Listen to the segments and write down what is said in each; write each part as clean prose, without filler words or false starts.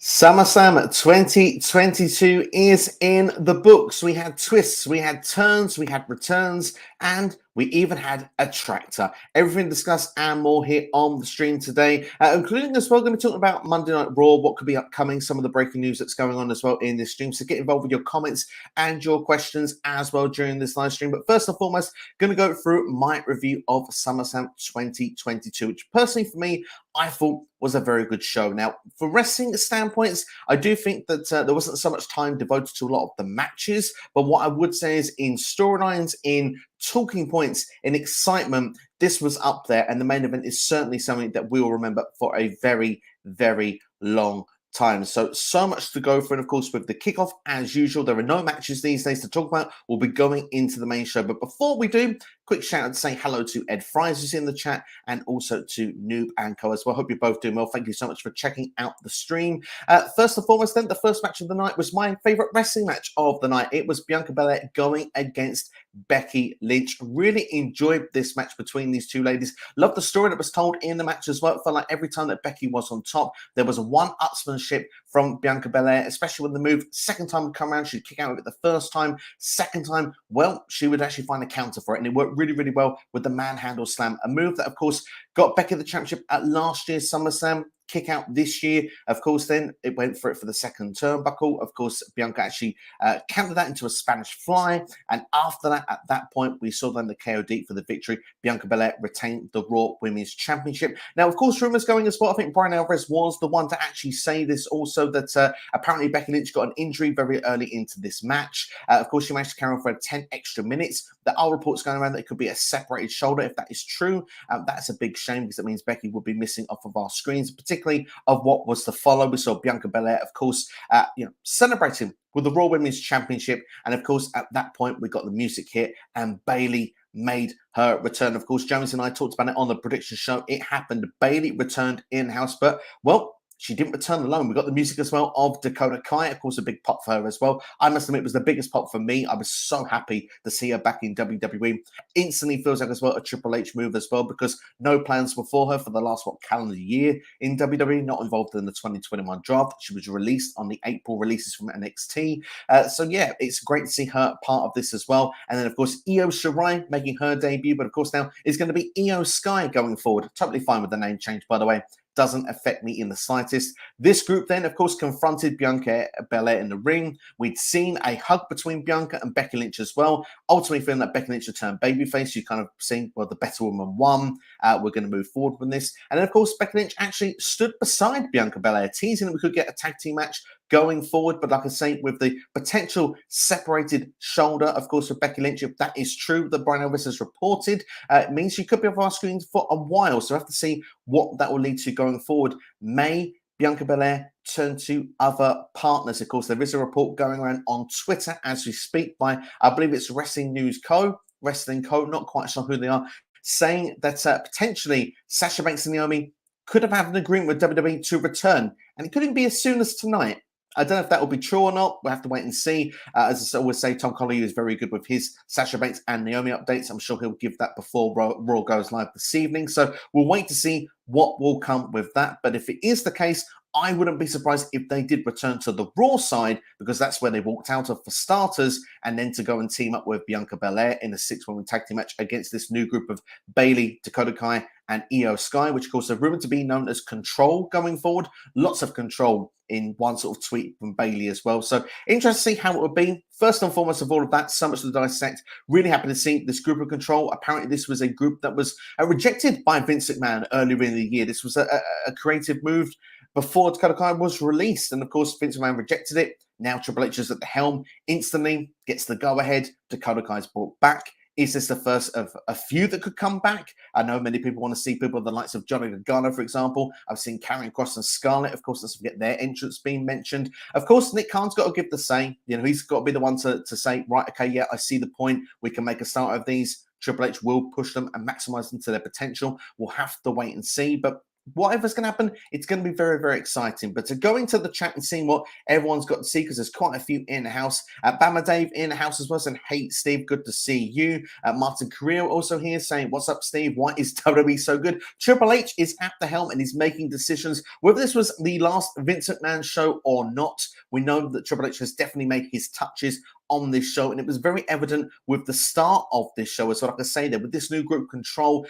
SummerSlam 2022 is in the books. We had twists, we had turns, we had returns, and we even had a tractor. Everything discussed and more here on the stream today, including as well, going to be talking about Monday Night Raw, what could be upcoming, some of the breaking news that's going on as well in this stream. So get involved with your comments and your questions as well during this live stream. But first and foremost, going to go through my review of SummerSlam 2022, which personally for me, I thought was a very good show. Now, for wrestling standpoints, I do think that there wasn't so much time devoted to a lot of the matches, but what I would say is in storylines, in talking points, in excitement, this was up there, and the main event is certainly something that we will remember for a very, very long time. So much to go for, and of course with the kickoff, as usual, there are no matches these days to talk about. We'll be going into the main show, but before we do, quick shout out to say hello to Ed Fries who's in the chat, and also to Noob and Co as well. Hope you're both doing well. Thank you so much for checking out the stream. First and foremost then, the first match of the night was my favorite wrestling match of the night. It was Bianca Belair going against Becky Lynch. Really enjoyed this match between these two ladies. Loved the story that was told in the match as well. It felt like every time that Becky was on top, there was a one-upsmanship from Bianca Belair, especially when the move second time would come around, she'd kick out of it the first time. Second time, well, she would actually find a counter for it, and it worked really, really well with the manhandle slam, a move that, of course, got Becky the championship at last year's SummerSlam. Kick out this year, of course, then it went for it for the second turnbuckle. Of course, Bianca actually countered that into a Spanish fly, and after that, at that point, we saw then the KOD for the victory. Bianca Belair retained the Raw Women's Championship. Now, of course, rumors going as well. I think Brian Alvarez was the one to actually say this also, that apparently Becky Lynch got an injury very early into this match. Of course, she managed to carry on for 10 extra minutes. There are reports going around that it could be a separated shoulder. If that is true, that's a big shame, because it means Becky will be missing off of our screens, particularly of what was to follow. We saw Bianca Belair, of course, celebrating with the Raw Women's Championship, and of course, at that point, we got the music hit, and Bayley made her return. Of course, James and I talked about it on the prediction show. It happened. Bayley returned in-house, but, well, she didn't return alone. We got the music as well of Dakota Kai. Of course, a big pop for her as well. I must admit, it was the biggest pop for me. I was so happy to see her back in WWE. Instantly feels like as well a Triple H move as well, because no plans were for her for the last, calendar year in WWE, not involved in the 2021 draft. She was released on the April releases from NXT. So yeah, it's great to see her part of this as well. And then, of course, Io Shirai making her debut, but of course now it's going to be Io Sky going forward. Totally fine with the name change, by the way. Doesn't affect me in the slightest. This group then, of course, confronted Bianca Belair in the ring. We'd seen a hug between Bianca and Becky Lynch as well. Ultimately, feeling that Becky Lynch returned babyface, you kind of seen, well, the better woman won. We're going to move forward with this. And then, of course, Becky Lynch actually stood beside Bianca Belair, teasing that we could get a tag team match going forward. But like I say, with the potential separated shoulder, of course, with Becky Lynch, if that is true, that Brian Elvis has reported, it means she could be off our screens for a while. So I have to see what that will lead to going forward. May Bianca Belair turn to other partners? Of course, there is a report going around on Twitter as we speak by, I believe it's Wrestling Co, not quite sure who they are, saying that potentially Sasha Banks and Naomi could have had an agreement with WWE to return, and it couldn't be as soon as tonight. I don't know if that will be true or not. We'll have to wait and see. As I always say, Tom Collier is very good with his Sasha Banks and Naomi updates. I'm sure he'll give that before Raw goes live this evening. So we'll wait to see what will come with that. But if it is the case, I wouldn't be surprised if they did return to the Raw side, because that's where they walked out of for starters, and then to go and team up with Bianca Belair in a 6-woman tag team match against this new group of Bayley, Dakota Kai, and Io Sky, which of course are rumored to be known as Control going forward. Lots of control in one sort of tweet from Bayley as well. So interesting to see how it would be. First and foremost of all of that, so much to dissect. Really happy to see this group of Control. Apparently this was a group that was rejected by Vince McMahon earlier in the year. This was a creative move before Dakota Kai was released. And of course, Vince McMahon rejected it. Now Triple H is at the helm, instantly gets the go-ahead. Dakota Kai's brought back. Is this the first of a few that could come back? I know many people want to see people the likes of Johnny Gargano, for example. I've seen Karrion Kross and Scarlett. Of course, let's forget their entrance being mentioned. Of course, Nick Khan's got to give the say. You know, he's got to be the one to say, right, okay, yeah, I see the point. We can make a start of these. Triple H will push them and maximize them to their potential. We'll have to wait and see. But whatever's going to happen, it's going to be very, very exciting. But to go into the chat and seeing what everyone's got to see, because there's quite a few in the house. Bama Dave in the house as well, saying, hey, Steve, good to see you. Martin Carrillo also here saying, what's up, Steve? Why is WWE so good? Triple H is at the helm and he's making decisions. Whether this was the last Vince McMahon show or not, we know that Triple H has definitely made his touches on this show, and it was very evident with the start of this show, as well. Like I say, there with this new group control,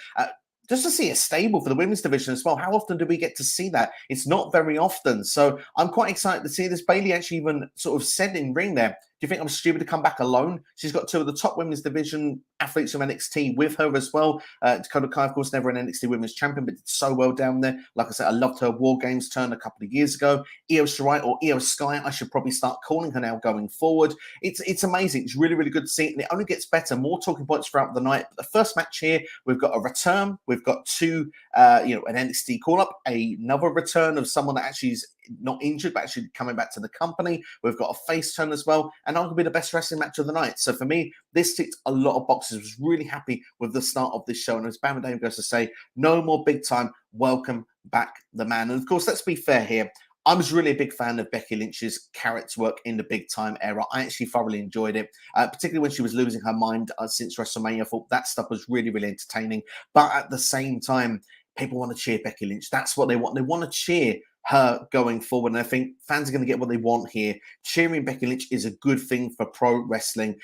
just to see a stable for the women's division as well. How often do we get to see that? It's not very often. So I'm quite excited to see this. Bayley actually even sort of said in ring there, do you think I'm stupid to come back alone? She's got two of the top women's division athletes from NXT with her as well. Dakota Kai, of course, never an NXT women's champion, but did so well down there. Like I said, I loved her War Games turn a couple of years ago. Io Shirai, or Io Sky, I should probably start calling her now going forward. It's amazing. It's really, really good to see it, and it only gets better. More talking points throughout the night. But the first match here, we've got a return. We've got two, an NXT call-up, another return of someone that actually is not injured, but actually coming back to the company. We've got a face turn as well, and arguably the best wrestling match of the night. So for me, this ticked a lot of boxes. I was really happy with the start of this show. And as Bama Dave goes to say, no more big time. Welcome back, the man. And of course, let's be fair here. I was really a big fan of Becky Lynch's character work in the big time era. I actually thoroughly enjoyed it, particularly when she was losing her mind since WrestleMania. I thought that stuff was really, really entertaining. But at the same time, people want to cheer Becky Lynch. That's what they want. They want to cheer her going forward. And I think fans are going to get what they want here. Cheering Becky Lynch is a good thing for pro wrestling.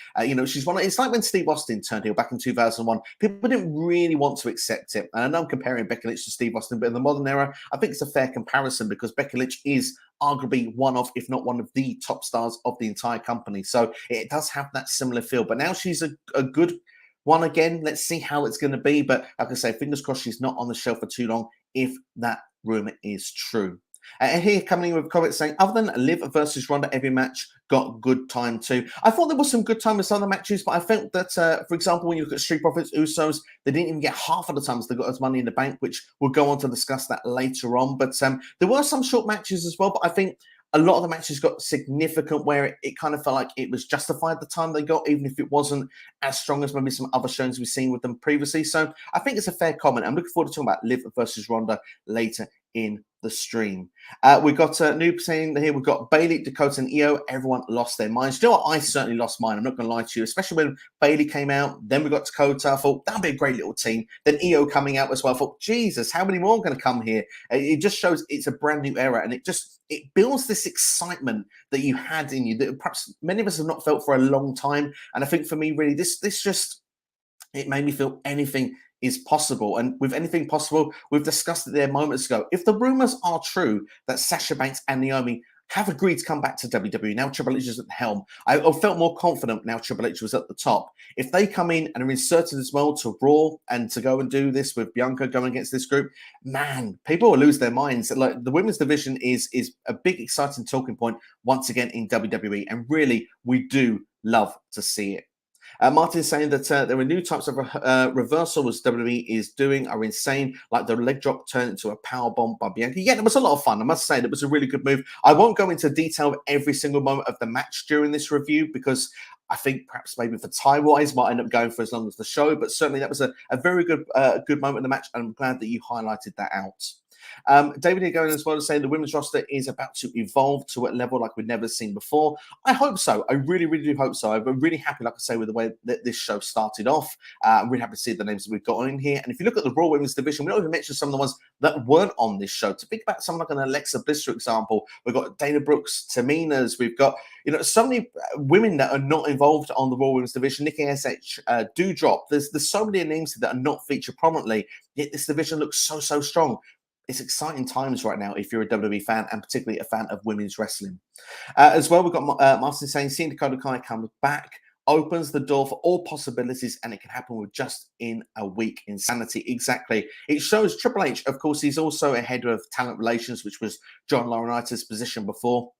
She's one. It's like when Steve Austin turned heel back in 2001. People didn't really want to accept it. And I know I'm comparing Becky Lynch to Steve Austin, but in the modern era, I think it's a fair comparison because Becky Lynch is arguably one of, if not one of the top stars of the entire company. So it does have that similar feel. But now she's a good one again. Let's see how it's going to be. But like I say, fingers crossed she's not on the show for too long if that rumor is true. And here coming in with comments saying, other than Liv versus Ronda, every match got good time too. I thought there was some good time in some of the matches, but I felt that, for example, when you look at Street Profits, Usos, they didn't even get half of the times they got as Money in the Bank, which we'll go on to discuss that later on. But there were some short matches as well, but I think a lot of the matches got significant where it kind of felt like it was justified the time they got, even if it wasn't as strong as maybe some other shows we've seen with them previously. So I think it's a fair comment. I'm looking forward to talking about Liv versus Ronda later in the stream. We've got a new saying here. We've got Bayley, Dakota, and Io. Everyone lost their minds. Do you know what? I certainly lost mine. I'm not going to lie to you, especially when Bayley came out. Then we got Dakota. I thought that'd be a great little team. Then Io coming out as well. I thought, Jesus, how many more are going to come here? It just shows it's a brand new era, and it builds this excitement that you had in you that perhaps many of us have not felt for a long time. And I think for me, really, this just it made me feel anything is possible. And with anything possible, we've discussed it there moments ago. If the rumors are true that Sasha Banks and Naomi have agreed to come back to WWE, now Triple H is at the helm, I felt more confident now Triple H was at the top. If they come in and are inserted as well to Raw and to go and do this with Bianca going against this group, man, people will lose their minds. Like the women's division is a big, exciting talking point once again in WWE. And really, we do love to see it. Martin is saying that there are new types of reversals WWE is doing are insane, like the leg drop turned into a power bomb by Bianca. Yeah, it was a lot of fun. I must say, that was a really good move. I won't go into detail of every single moment of the match during this review because I think perhaps maybe for time-wise might end up going for as long as the show, but certainly that was a very good moment in the match, and I'm glad that you highlighted that out. David here going as well to say the women's roster is about to evolve to a level like we've never seen before. I hope so. I really, really do hope so. I'm really happy, like I say, with the way that this show started off. I'm really happy to see the names that we've got in here. And if you look at the Raw Women's Division, we don't even mention some of the ones that weren't on this show. To think about someone like an Alexa Bliss, for example, we've got Dana Brooks, Tamina's, we've got so many women that are not involved on the Raw Women's Division. Nikki SH, Doudrop. There's so many names that are not featured prominently. Yet this division looks so strong. It's exciting times right now if you're a WWE fan and particularly a fan of women's wrestling. As well, we've got Martin saying, seeing Dakota Kai come back opens the door for all possibilities, and it can happen with just in a week. Insanity, exactly. It shows Triple H, of course, he's also a head of talent relations, which was John Laurinaitis' position before.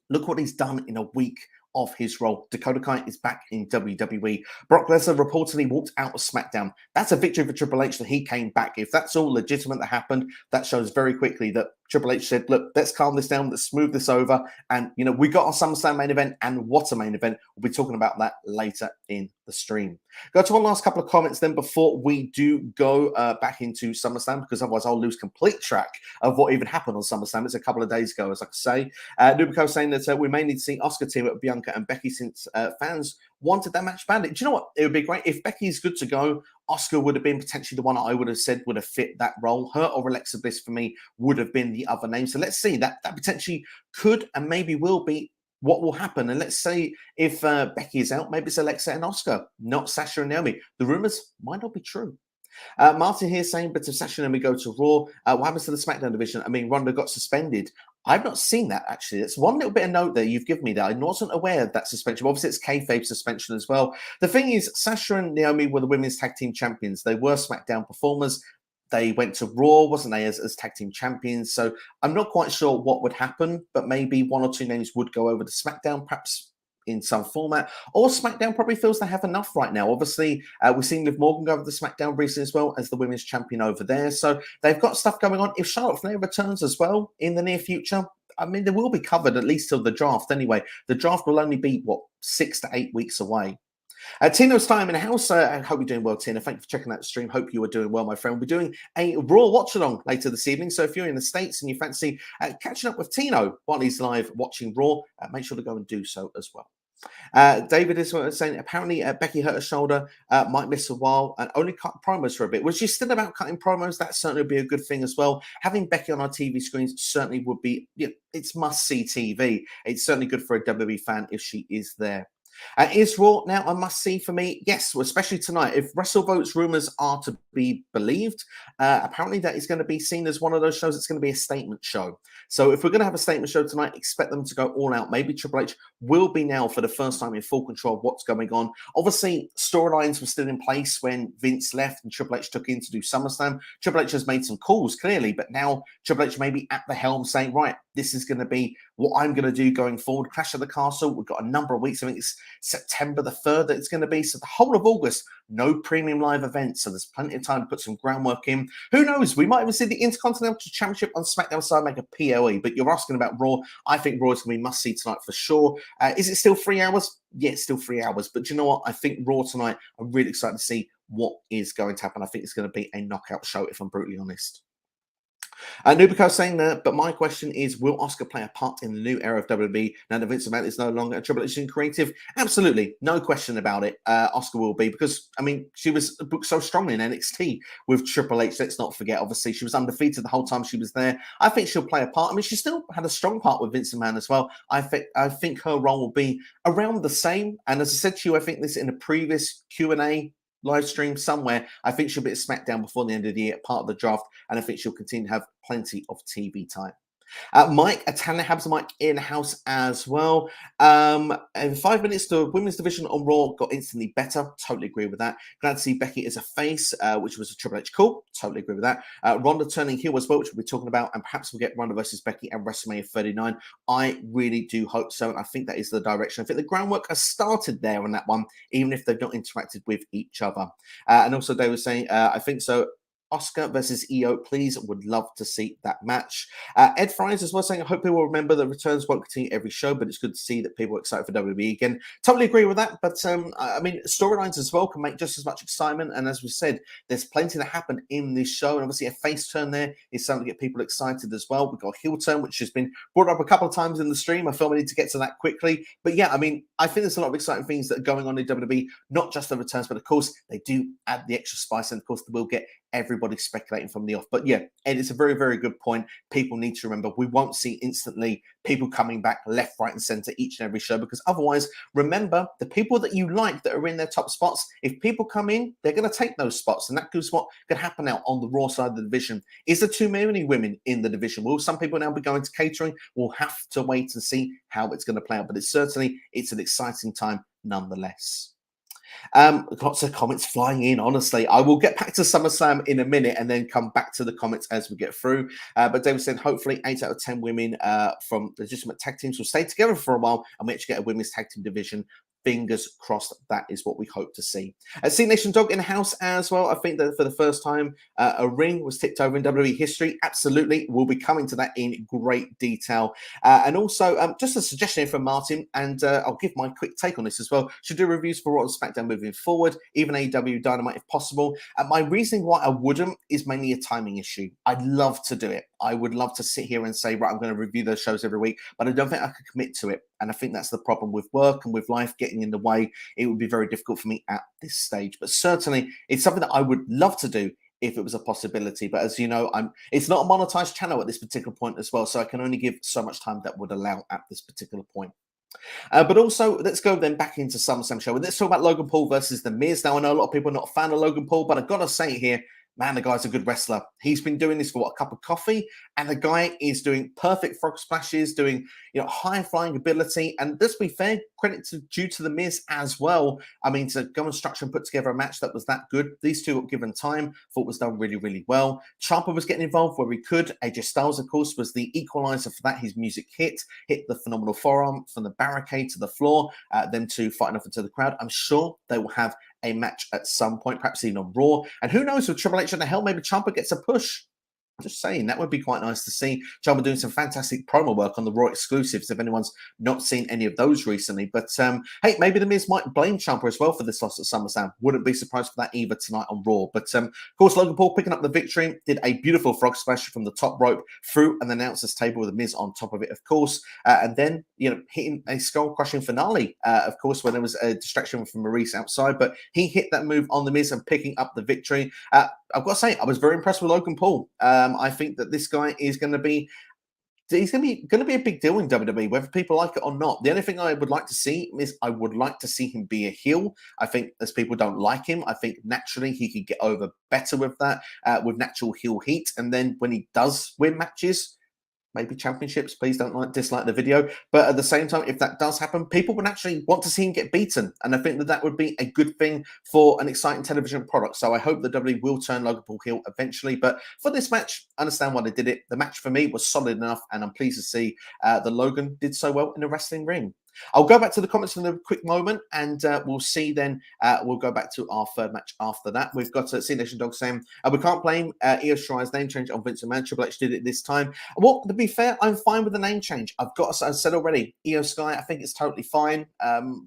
Look what he's done in a week of his role. Dakota Kai is back in WWE. Brock Lesnar reportedly walked out of SmackDown. That's a victory for Triple H that he came back. If that's all legitimate that happened, that shows very quickly that Triple H said, look, let's calm this down, let's smooth this over. And, you know, we got our SummerSlam main event, and what a main event. We'll be talking about that later in the stream. Go to one last couple of comments then before we do go back into SummerSlam, because otherwise I'll lose complete track of what even happened on SummerSlam. It's a couple of days ago, as I say. Nubico saying that we may need to see Asuka team up Bianca and Becky since fans wanted that match badly. Do you know what? It would be great if Becky's good to go. Asuka would have been potentially the one I would have said would have fit that role. Her or Alexa Bliss for me would have been the other name. So let's see. That potentially could and maybe will be what will happen. And let's say if Becky is out, maybe it's Alexa and Asuka, not Sasha and Naomi. The rumors might not be true. Martin here saying, but if Sasha and Naomi go to Raw, what happens to the SmackDown division? I mean, Ronda got suspended. I've not seen that, actually. It's one little bit of note there you've given me that I wasn't aware of that suspension. Obviously, it's kayfabe suspension as well. The thing is, Sasha and Naomi were the women's tag team champions. They were SmackDown performers. They went to Raw, wasn't they, as tag team champions? So I'm not quite sure what would happen, but maybe one or two names would go over to SmackDown, perhaps in some format, or SmackDown probably feels they have enough right now. Obviously, we've seen Liv Morgan go over to SmackDown recently as well as the women's champion over there. So they've got stuff going on. If Charlotte Flair returns as well in the near future, I mean, they will be covered at least till the draft anyway. The draft will only be, 6 to 8 weeks away. Tino's time in the house. I hope you're doing well, Tina. Thank you for checking out the stream. Hope you are doing well, my friend. We're doing a Raw watch-along later this evening. So if you're in the States and you fancy catching up with Tino while he's live watching Raw, make sure to go and do so as well. David is saying apparently Becky hurt her shoulder, might miss a while, and only cut promos for a bit. Which is still about cutting promos. That certainly would be a good thing as well. Having Becky on our TV screens certainly would be, it's must-see TV. It's certainly good for a WWE fan if she is there. Is Raw now a must-see for me? Yes, especially tonight. If WrestleVote's rumors are to be believed, apparently that is going to be seen as one of those shows that's going to be a statement show. So if we're going to have a statement show tonight, expect them to go all out. Maybe Triple H will be now for the first time in full control of what's going on. Obviously, storylines were still in place when Vince left and Triple H took in to do SummerSlam. Triple H has made some calls, clearly, but now Triple H may be at the helm saying, right, this is going to be what I'm going to do going forward. Clash of the Castle, we've got a number of weeks. I think it's September the 3rd that it's going to be. So the whole of August, no premium live events. So there's plenty of time to put some groundwork in. Who knows? We might even see the Intercontinental Championship on SmackDown side make a POE. But you're asking about Raw. I think Raw is going to be must-see tonight for sure. Is it still 3 hours? Yeah, it's still 3 hours. But you know what? I think Raw tonight, I'm really excited to see what is going to happen. I think it's going to be a knockout show, if I'm brutally honest. Nubico saying that, but my question is, will Asuka play a part in the new era of WWE now that Vince McMahon is no longer a Triple H creative? Absolutely, no question about it. Asuka will be, because, I mean, she was booked so strongly in NXT with Triple H. Let's not forget, obviously, she was undefeated the whole time she was there. I think she'll play a part. I mean, she still had a strong part with Vince McMahon as well. I think her role will be around the same. And as I said to you, I think this in a previous Q&A live stream somewhere, I think she'll be at SmackDown before the end of the year, part of the draft, and I think she'll continue to have plenty of TV time. Mike, Tana has a mic in-house as well. In 5 minutes, the women's division on Raw got instantly better. Totally agree with that. Glad to see Becky as a face, which was a Triple H call. Totally agree with that. Ronda turning heel as well, which we'll be talking about, and perhaps we'll get Ronda versus Becky at WrestleMania 39. I really do hope so, and I think that is the direction. I think the groundwork has started there on that one, even if they've not interacted with each other. And also, they were saying, I think so. Asuka versus Io, please. Would love to see that match. Ed Fries as well saying, I hope people will remember that returns won't continue every show, but it's good to see that people are excited for WWE again. Totally agree with that. But I mean, storylines as well can make just as much excitement. And as we said, there's plenty that happened in this show. And obviously, a face turn there is something to get people excited as well. We've got a heel turn, which has been brought up a couple of times in the stream. I feel we need to get to that quickly. But yeah, I mean, I think there's a lot of exciting things that are going on in WWE, not just the returns, but of course, they do add the extra spice. And of course, they will get everybody speculating from the off. But yeah, Ed, it's a very, very good point. People need to remember we won't see instantly people coming back left, right, and center each and every show, because otherwise, remember, the people that you like that are in their top spots, if people come in, they're going to take those spots. And that is what could happen now on the Raw side of the division. Is there too many women in the division? Will some people now be going to catering? We'll have to wait and see how it's going to play out. But it's an exciting time nonetheless. Lots of comments flying in, honestly. I will get back to SummerSlam in a minute and then come back to the comments as we get through. But David said, hopefully 8 out of 10 women from legitimate tag teams will stay together for a while and we actually get a women's tag team division fingers crossed that is what we hope to see. C Nation Dog in the house as well. I think that for the first time, a ring was tipped over in WWE history. Absolutely. We'll be coming to that in great detail. And also, just a suggestion from Martin, and I'll give my quick take on this as well. Should do reviews for Raw and SmackDown moving forward, even AEW Dynamite if possible. My reasoning why I wouldn't is mainly a timing issue. I'd love to do it. I would love to sit here and say, right, I'm going to review those shows every week, but I don't think I could commit to it. And I think that's the problem with work and with life getting in the way. It would be very difficult for me at this stage. But certainly, it's something that I would love to do if it was a possibility. But as you know, it's not a monetized channel at this particular point as well. So I can only give so much time that would allow at this particular point. But also, let's go then back into SummerSlam show. And let's talk about Logan Paul versus The Miz. Now, I know a lot of people are not a fan of Logan Paul, but I've got to say here, man, the guy's a good wrestler. He's been doing this for a cup of coffee, and the guy is doing perfect frog splashes, doing high flying ability. And let's be fair, credit due to The Miz as well. I mean, to go and structure and put together a match that was that good, these two, given time, thought was done really, really well. Ciampa was getting involved where he could. AJ Styles, of course, was the equalizer for that. His music hit the phenomenal forearm from the barricade to the floor, them two fighting off into the crowd. I'm sure they will have a match at some point, perhaps even on Raw. And who knows, with Triple H in the hell, maybe Ciampa gets a push. Just saying, that would be quite nice to see. Ciampa doing some fantastic promo work on the Raw exclusives, if anyone's not seen any of those recently. But hey, maybe The Miz might blame Ciampa as well for this loss at SummerSlam. Wouldn't be surprised for that either tonight on Raw. But of course, Logan Paul picking up the victory, did a beautiful frog splash from the top rope through an announcer's table with The Miz on top of it, of course. And then, hitting a skull-crushing finale, of course, when there was a distraction from Maurice outside. But he hit that move on The Miz and picking up the victory. I've got to say, I was very impressed with Logan Paul. I think that this guy is going to be a big deal in WWE, whether people like it or not. The only thing I would like to see is I would like to see him be a heel. I think as people don't like him, I think naturally he could get over better with that, with natural heel heat. And then when he does win matches, maybe championships, please don't dislike the video. But at the same time, if that does happen, people would actually want to see him get beaten. And I think that that would be a good thing for an exciting television product. So I hope the WWE will turn Logan Paul heel eventually. But for this match, I understand why they did it. The match for me was solid enough, and I'm pleased to see that Logan did so well in a wrestling ring. I'll go back to the comments in a quick moment, and we'll see then. We'll go back to our third match after that. We've got C Nation Dog saying, we can't blame Io Shirai's name change on Vince McMahon. Triple H did it this time. Well, to be fair, I'm fine with the name change. I said already, Io Sky, I think it's totally fine.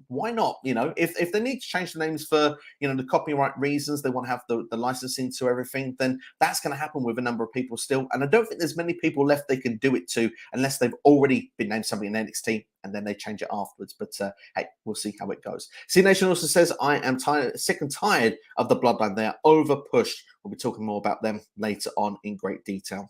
Why not? If they need to change the names for, the copyright reasons, they want to have the licensing to everything, then that's going to happen with a number of people still. And I don't think there's many people left they can do it to unless they've already been named something in NXT. And then they change it afterwards. But hey, we'll see how it goes. C Nation also says, I am sick and tired of the bloodline. They are over pushed. We'll be talking more about them later on in great detail.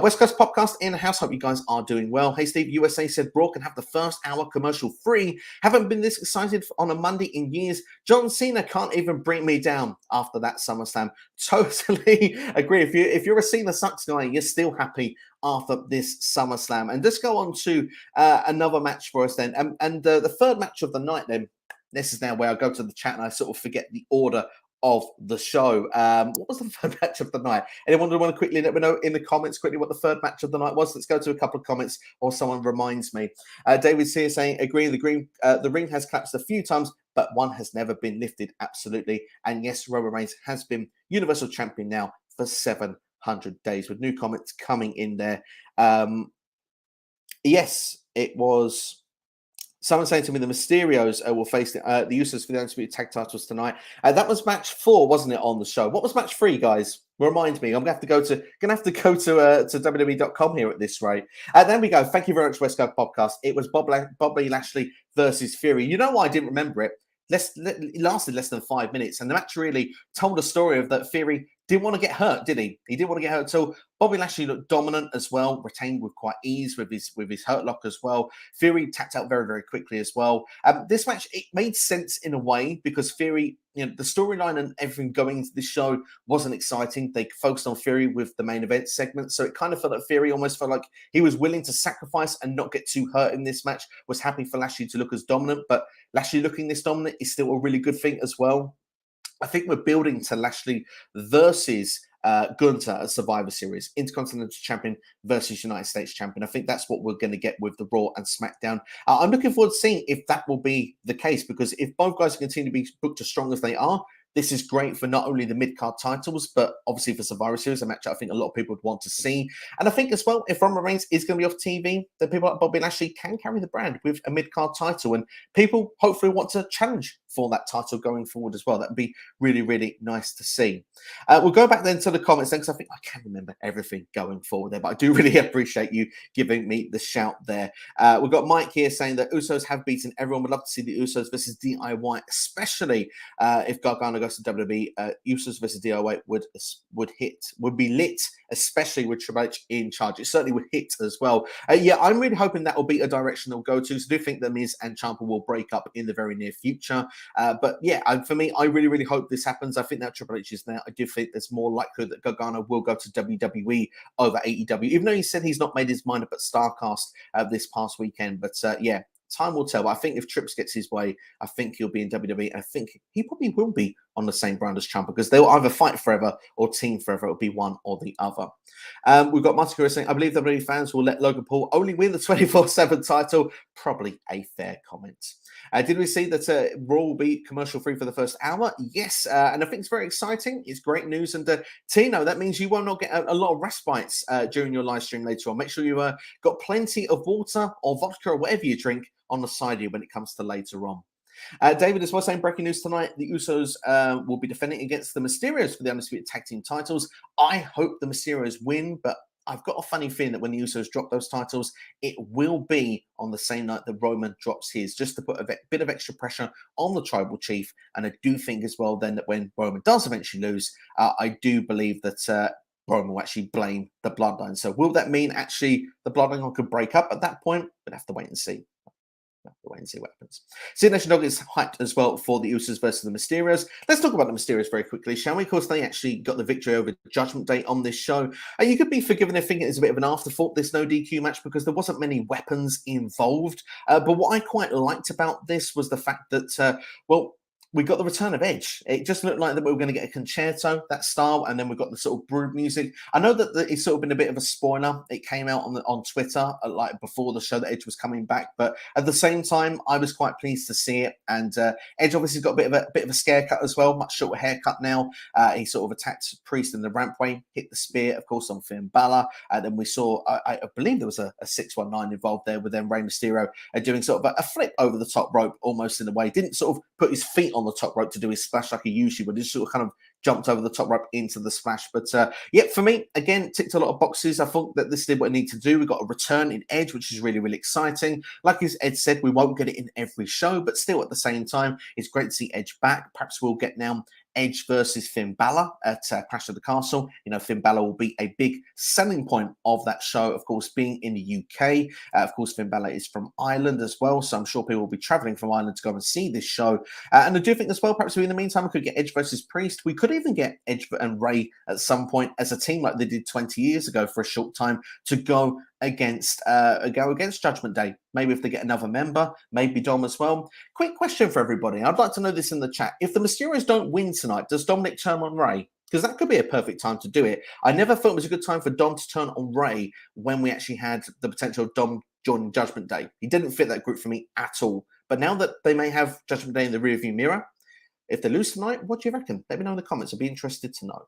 West Coast Podcast in the house. Hope you guys are doing well. Hey, Steve, USA said Raw can have the first hour commercial free. Haven't been this excited on a Monday in years. John Cena can't even bring me down after that SummerSlam. Totally agree. If you're a Cena sucks guy, you're still happy after this SummerSlam. And let's go on to another match for us then. And the third match of the night then. This is now where I go to the chat and I sort of forget the order of the show. What was the third match of the night? Anyone want to quickly let me know in the comments quickly what the third match of the night was? Let's go to a couple of comments or someone reminds me. David's here saying, agree, the ring has collapsed a few times, but one has never been lifted. Absolutely. And yes, Roman Reigns has been Universal Champion now for 700 days, with new comments coming in there. Yes, it was... Someone saying to me the Mysterios will face the Usos for the Undisputed Tag Titles tonight. That was match 4, wasn't it, on the show? What was match 3, guys? Remind me. I'm gonna have to go to WWE.com here at this rate. There we go. Thank you very much, West Coast Podcast. It was Bobby Lashley versus Fury. You know why I didn't remember it? It lasted less than 5 minutes, and the match really told a story of that Fury didn't want to get hurt, did he? He didn't want to get hurt at all. Bobby Lashley looked dominant as well, retained with quite ease with his hurt lock as well. Fury tapped out very, very quickly as well. This match, it made sense in a way because Fury, the storyline and everything going into this show wasn't exciting. They focused on Fury with the main event segment, so it kind of felt like Fury almost felt like he was willing to sacrifice and not get too hurt in this match. Was happy for Lashley to look as dominant, but Lashley looking this dominant is still a really good thing as well. I think we're building to Lashley versus Gunther at Survivor Series, Intercontinental Champion versus United States Champion. I think that's what we're going to get with the Raw and SmackDown. I'm looking forward to seeing if that will be the case, because if both guys continue to be booked as strong as they are, this is great for not only the mid-card titles, but obviously for Survivor Series, a match I think a lot of people would want to see. And I think as well, if Roman Reigns is going to be off TV, then people like Bobby Lashley can carry the brand with a mid-card title. And people hopefully want to challenge for that title going forward as well. That would be really, really nice to see. We'll go back then to the comments then, because I think I can't remember everything going forward there, but I do really appreciate you giving me the shout there. We've got Mike here saying that Usos have beaten everyone. Would love to see the Usos versus DIY, especially if Gargano goes to WWE. Usos versus DIY would be lit, especially with Triple H in charge. It certainly would hit as well. Yeah, I'm really hoping that will be a direction they'll go to. So I do think that Miz and Ciampa will break up in the very near future. But yeah, for me, I really, really hope this happens. I think that Triple H is there. I do think there's more likelihood that Gargano will go to WWE over AEW, even though he said he's not made his mind up at StarCast this past weekend. But yeah, time will tell. But I think if Trips gets his way, I think he'll be in WWE. I think he probably will be on the same brand as Ciampa, because they'll either fight forever or team forever. It'll be one or the other. We've got Martin saying, I believe WWE fans will let Logan Paul only win the 24/7 title. Probably a fair comment. Did we see that Raw will be commercial free for the first hour? Yes, and I think it's very exciting. It's great news. And Tino, that means you will not get a lot of respites during your live stream later on. Make sure you've got plenty of water or vodka or whatever you drink on the side of you when it comes to later on. David as well saying, breaking news tonight, the Usos will be defending against the Mysterios for the Undisputed Tag Team titles. I hope the Mysterios win, but I've got a funny feeling that when the Usos drop those titles, it will be on the same night that Roman drops his, just to put a bit of extra pressure on the Tribal Chief. And I do think as well then that when Roman does eventually lose, I do believe that Roman will actually blame the Bloodline. So will that mean actually the Bloodline could break up at that point? We'll have to wait and see. Wait and see what happens. Nation Dog is hyped as well for the Usos versus the Mysterios. Let's talk about the Mysterios very quickly, shall we? Of course, they actually got the victory over Judgment Day on this show. And you could be forgiven if thinking it's a bit of an afterthought, this no DQ match, because there wasn't many weapons involved. But what I quite liked about this was the fact that, well, we got the return of Edge. It just looked like that we were going to get a concerto, that style, and then we've got the sort of brood music. I know that it's sort of been a bit of a spoiler. It came out on Twitter like before the show that Edge was coming back, but at the same time, I was quite pleased to see it. And Edge obviously got a bit of a scare cut as well, much shorter haircut now. He sort of attacked Priest in the rampway, hit the spear, of course, on Finn Balor. Then we saw, I believe there was a 619 involved there with then Rey Mysterio doing sort of a flip over the top rope, almost in a way. Didn't sort of put his feet on the top rope to do his splash like he usually would. He just sort of kind of jumped over the top rope into the splash. But yeah, for me, again, ticked a lot of boxes. I thought that this did what it needed to do. We got a return in Edge, which is really, really exciting. Like as Ed said, we won't get it in every show, but still at the same time, it's great to see Edge back. Perhaps we'll get now Edge versus Finn Balor at Clash of the Castle. You know, Finn Balor will be a big selling point of that show, of course, being in the UK. Of course, Finn Balor is from Ireland as well, so I'm sure people will be traveling from Ireland to go and see this show. And I do think as well, perhaps in the meantime, we could get Edge versus Priest. We could even get Edge and Rey at some point as a team like they did 20 years ago for a short time to go against Judgment Day. Maybe if they get another member, maybe Dom as well. Quick question for everybody. I'd like to know this in the chat. If the Mysterios don't win tonight, does Dominic turn on Rey? Because that could be a perfect time to do it. I never thought it was a good time for Dom to turn on Rey when we actually had the potential of Dom joining Judgment Day. He didn't fit that group for me at all. But now that they may have Judgment Day in the rearview mirror, if they lose tonight, what do you reckon? Let me know in the comments. I'd be interested to know.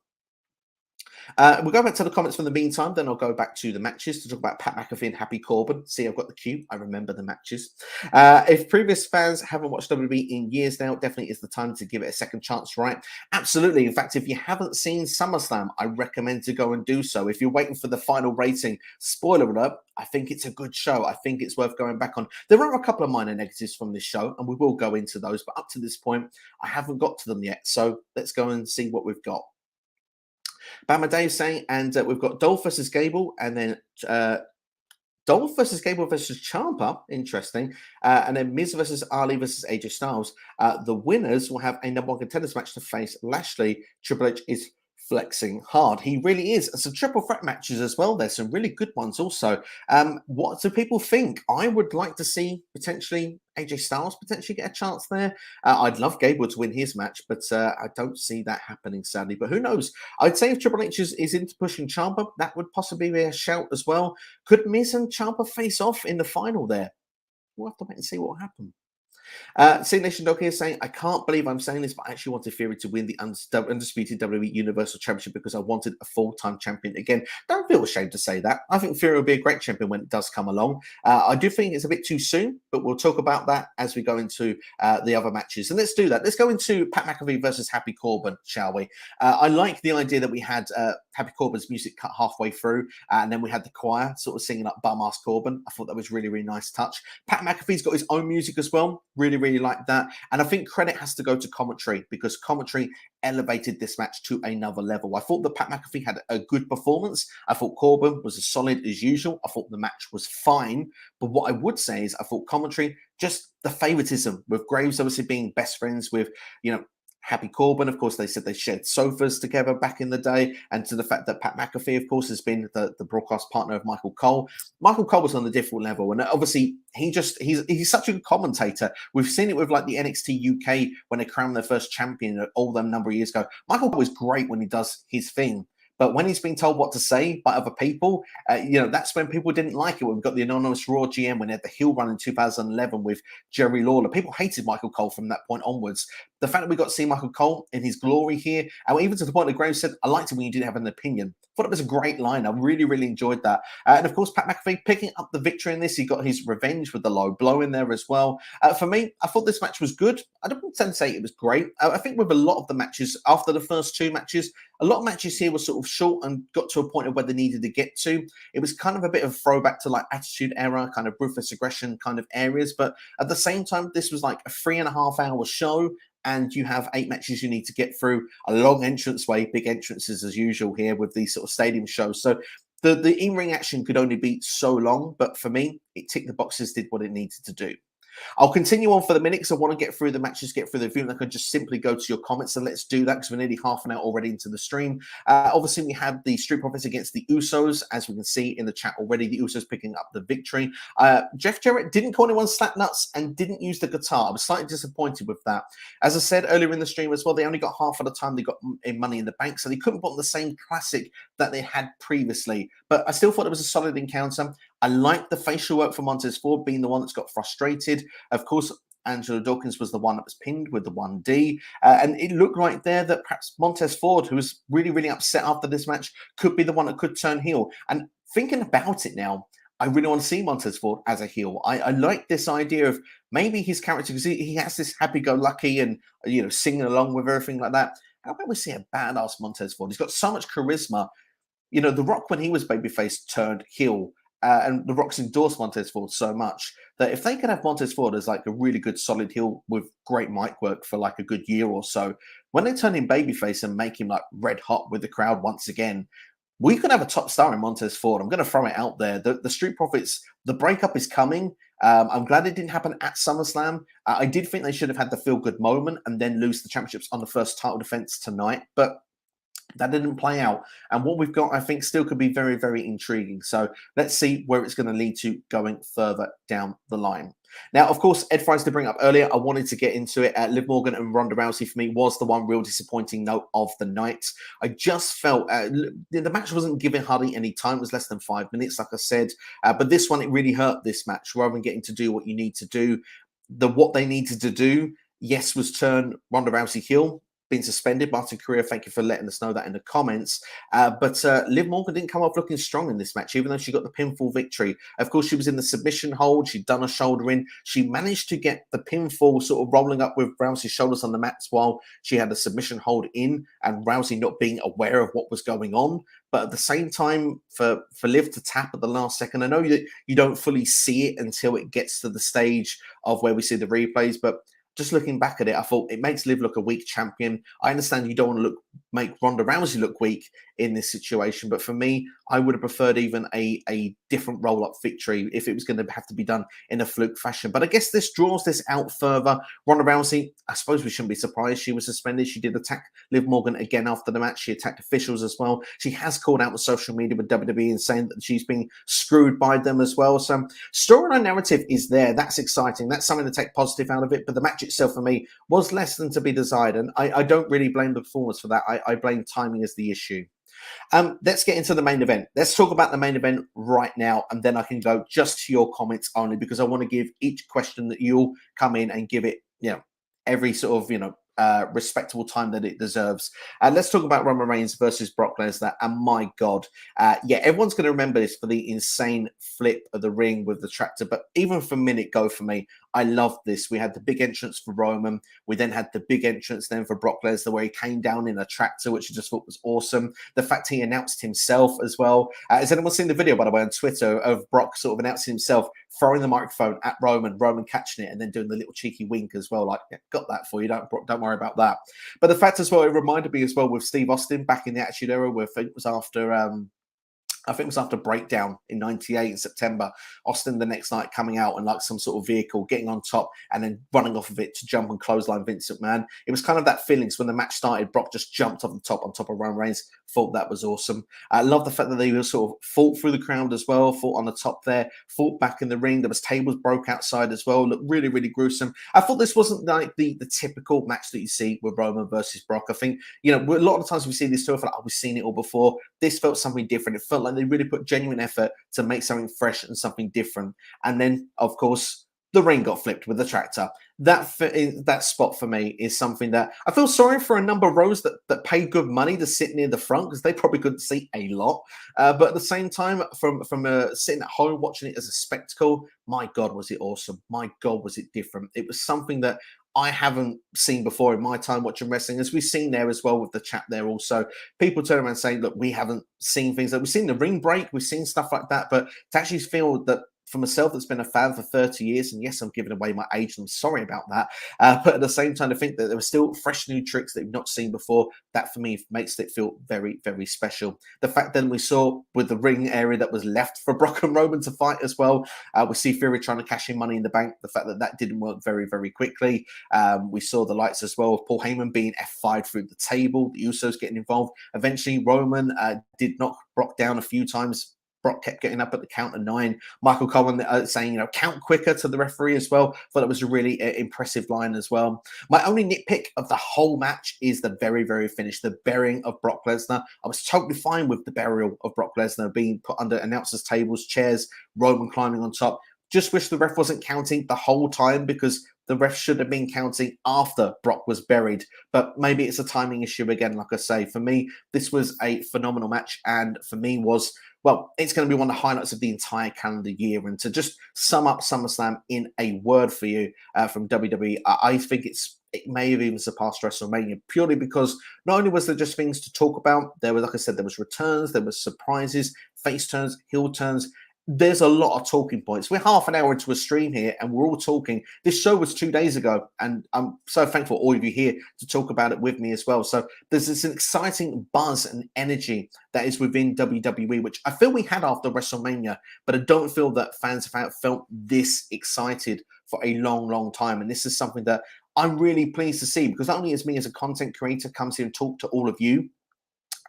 We'll go back to the comments from the meantime, then I'll go back to the matches to talk about Pat McAfee and Happy Corbin. See, I've got the cue. I remember the matches. If previous fans haven't watched WWE in years now, definitely is the time to give it a second chance, right? Absolutely. In fact, if you haven't seen SummerSlam, I recommend to go and do so. If you're waiting for the final rating, spoiler alert, I think it's a good show. I think it's worth going back on. There are a couple of minor negatives from this show, and we will go into those, but up to this point, I haven't got to them yet. So let's go and see what we've got. Bama Dave saying, and we've got Dolph versus Gable, and then Dolph versus Gable versus Ciampa, interesting, and then Miz versus Ali versus AJ Styles. The winners will have a number one contenders match to face Lashley. Triple H is flexing hard. He really is. Some triple threat matches as well. There's some really good ones also. What do people think? I would like to see potentially AJ Styles potentially get a chance there. I'd love Gable to win his match, but I don't see that happening, sadly. But who knows? I'd say if Triple H is into pushing Ciampa, that would possibly be a shout as well. Could Miz and Ciampa face off in the final there? We'll have to wait and see what will happen. C Nation Dog here saying, I can't believe I'm saying this, but I actually wanted Theory to win the undisputed WWE Universal Championship because I wanted a full-time champion again. Don't feel ashamed to say that. I think Theory will be a great champion when it does come along. I do think it's a bit too soon, but we'll talk about that as we go into the other matches. And let's do that. Let's go into Pat McAfee versus Happy Corbin, shall we? I like the idea that we had Happy Corbin's music cut halfway through, and then we had the choir sort of singing up Bum-Ass Corbin. I thought that was really, really nice touch. Pat McAfee's got his own music as well. Really like that. And I think credit has to go to commentary because commentary elevated this match to another level. I thought that Pat McAfee had a good performance. I thought Corbin was as solid as usual. I thought the match was fine. But what I would say is I thought commentary, just the favoritism with Graves obviously being best friends with, Happy Corbin. Of course, they said they shared sofas together back in the day, and to the fact that Pat McAfee, of course, has been the broadcast partner of Michael Cole. Michael Cole was on a different level, and obviously he's such a good commentator. We've seen it with like the NXT UK when they crowned their first champion all them number of years ago. Michael Cole is great when he does his thing. But when he's being told what to say by other people, that's when people didn't like it. When we got the anonymous Raw GM, when they had the heel run in 2011 with Jerry Lawler, people hated Michael Cole from that point onwards. The fact that we got to see Michael Cole in his glory here, and even to the point that Graves said, I liked it when you didn't have an opinion. I thought it was a great line. I really enjoyed that. And of course, Pat McAfee picking up the victory in this. He got his revenge with the low blow in there as well. For me, I thought this match was good. I don't want to say it was great. I think with a lot of the matches, after the first two matches, a lot of matches here were sort of short and got to a point of where they needed to get to. It was kind of a bit of a throwback to like Attitude Era, kind of ruthless aggression kind of areas. But at the same time, this was like a 3.5 hour show. And you have 8 matches you need to get through, a long entranceway, big entrances as usual here with these sort of stadium shows. So the in-ring action could only be so long, but for me, it ticked the boxes, did what it needed to do. I'll continue on for the minute because I want to get through the matches, get through the review, and I can just simply go to your comments, and let's do that because we're nearly half an hour already into the stream. Obviously, we had the Street Profits against the Usos, as we can see in the chat already, the Usos picking up the victory. Jeff Jarrett didn't call anyone slap nuts and didn't use the guitar. I was slightly disappointed with that. As I said earlier in the stream as well, they only got half of the time they got in Money in the Bank, so they couldn't put on the same classic that they had previously. But I still thought it was a solid encounter. I like the facial work for Montez Ford being the one that's got frustrated. Of course, Angelo Dawkins was the one that was pinned with the 1D. And it looked like there that perhaps Montez Ford, who was really upset after this match, could be the one that could turn heel. And thinking about it now, I really want to see Montez Ford as a heel. I like this idea of maybe his character, because he has this happy-go-lucky and, singing along with everything like that. How about we see a badass Montez Ford? He's got so much charisma. The Rock, when he was babyface, turned heel. And The Rock's endorsed Montez Ford so much that if they could have Montez Ford as like a really good solid heel with great mic work for like a good year or so, when they turn him babyface and make him like red hot with the crowd once again, we could have a top star in Montez Ford. I'm going to throw it out there. The Street Profits, the breakup is coming. I'm glad it didn't happen at SummerSlam. I did think they should have had the feel-good moment and then lose the championships on the first title defense tonight, but that didn't play out. And what we've got, I think, still could be very intriguing. So let's see where it's going to lead to going further down the line. Now, of course, Ed Fries to bring up earlier, I wanted to get into it. Liv Morgan and Ronda Rousey, for me, was the one real disappointing note of the night. I just felt the match wasn't giving hardly any time. It was less than 5 minutes, like I said. But this one, it really hurt this match. Rather than getting to do what you need to do, what they needed to do, yes, was turn Ronda Rousey heel. Been suspended. Martin Correa, thank you for letting us know that in the comments. But Liv Morgan didn't come off looking strong in this match, even though she got the pinfall victory. Of course, she was in the submission hold. She'd done a shoulder in. She managed to get the pinfall sort of rolling up with Rousey's shoulders on the mats while she had a submission hold in and Rousey not being aware of what was going on. But at the same time, for Liv to tap at the last second, I know that you don't fully see it until it gets to the stage of where we see the replays, but just looking back at it, I thought it makes Liv look a weak champion. I understand you don't want to make Ronda Rousey look weak in this situation, but for me, I would have preferred even a different roll-up victory if it was going to have to be done in a fluke fashion. But I guess this draws this out further. Ronda Rousey, I suppose we shouldn't be surprised she was suspended. She did attack Liv Morgan again after the match. She attacked officials as well. She has called out the social media with WWE and saying that she's being screwed by them as well. So storyline narrative is there. That's exciting. That's something to take positive out of it. But the match itself for me was less than to be desired. And I don't really blame the performance for that. I blame timing as the issue. Let's get into the main event. Let's talk about the main event right now, and then I can go just to your comments only, because I want to give each question that you'll come in and give it, every sort of, respectable time that it deserves. Let's talk about Roman Reigns versus Brock Lesnar. And my God, everyone's going to remember this for the insane flip of the ring with the tractor. But even for minute go for me, I loved this. We had the big entrance for Roman. We then had the big entrance then for Brock Lesnar, where he came down in a tractor, which I just thought was awesome. The fact he announced himself as well. Has anyone seen the video, by the way, on Twitter of Brock sort of announcing himself, throwing the microphone at Roman catching it, and then doing the little cheeky wink as well, like, got that for you, don't worry about that. But the fact as well, it reminded me as well with Steve Austin back in the Attitude Era, where it was after Breakdown in '98 in September. Austin the next night coming out in like some sort of vehicle, getting on top and then running off of it to jump and clothesline Vince McMahon. It was kind of that feeling. So when the match started, Brock just jumped on top of Roman Reigns. Thought that was awesome. I love the fact that they sort of fought through the crowd as well, fought on the top there, fought back in the ring. There was tables broke outside as well. Looked really, really gruesome. I thought this wasn't like the typical match that you see with Roman versus Brock. I think, a lot of times we see this too, I feel like, we've seen it all before. This felt something different. It felt like they really put genuine effort to make something fresh and something different. And then, of course, the ring got flipped with the tractor. That spot for me is something that I feel sorry for a number of rows that paid good money to sit near the front, because they probably couldn't see a lot. But at the same time, from sitting at home watching it as a spectacle, my God, was it awesome. My God, was it different. It was something that I haven't seen before in my time watching wrestling, as we've seen there as well with the chat there also. People turn around saying, look, we haven't seen things. We've seen the ring break, we've seen stuff like that, but to actually feel that, for myself that's been a fan for 30 years, and yes, I'm giving away my age, and I'm sorry about that, but at the same time, I think that there were still fresh new tricks that we've not seen before. That for me makes it feel very, very special. The fact that we saw with the ring area that was left for Brock and Roman to fight as well, we see Fury trying to cash in Money in the Bank. The fact that didn't work very, very quickly. We saw the lights as well of Paul Heyman being F5'd through the table, the Usos getting involved. Eventually, Roman did knock Brock down a few times. Brock kept getting up at the count of 9. Michael Cohen saying, count quicker to the referee as well. Thought it was a really impressive line as well. My only nitpick of the whole match is the very, very finish, the burying of Brock Lesnar. I was totally fine with the burial of Brock Lesnar being put under announcers' tables, chairs, Roman climbing on top. Just wish the ref wasn't counting the whole time, because the ref should have been counting after Brock was buried. But maybe it's a timing issue again, like I say. For me, this was a phenomenal match, and for me it's going to be one of the highlights of the entire calendar year. And to just sum up SummerSlam in a word for you from WWE, I think it may have even surpassed WrestleMania, purely because not only was there just things to talk about, there was, like I said, there was returns, there was surprises, face turns, heel turns. There's a lot of talking points. We're half an hour into a stream here, and we're all talking. This show was 2 days ago, and I'm so thankful all of you here to talk about it with me as well. So there's this exciting buzz and energy that is within WWE, which I feel we had after WrestleMania, but I don't feel that fans have felt this excited for a long, long time. And this is something that I'm really pleased to see, because not only is me as a content creator comes here and talk to all of you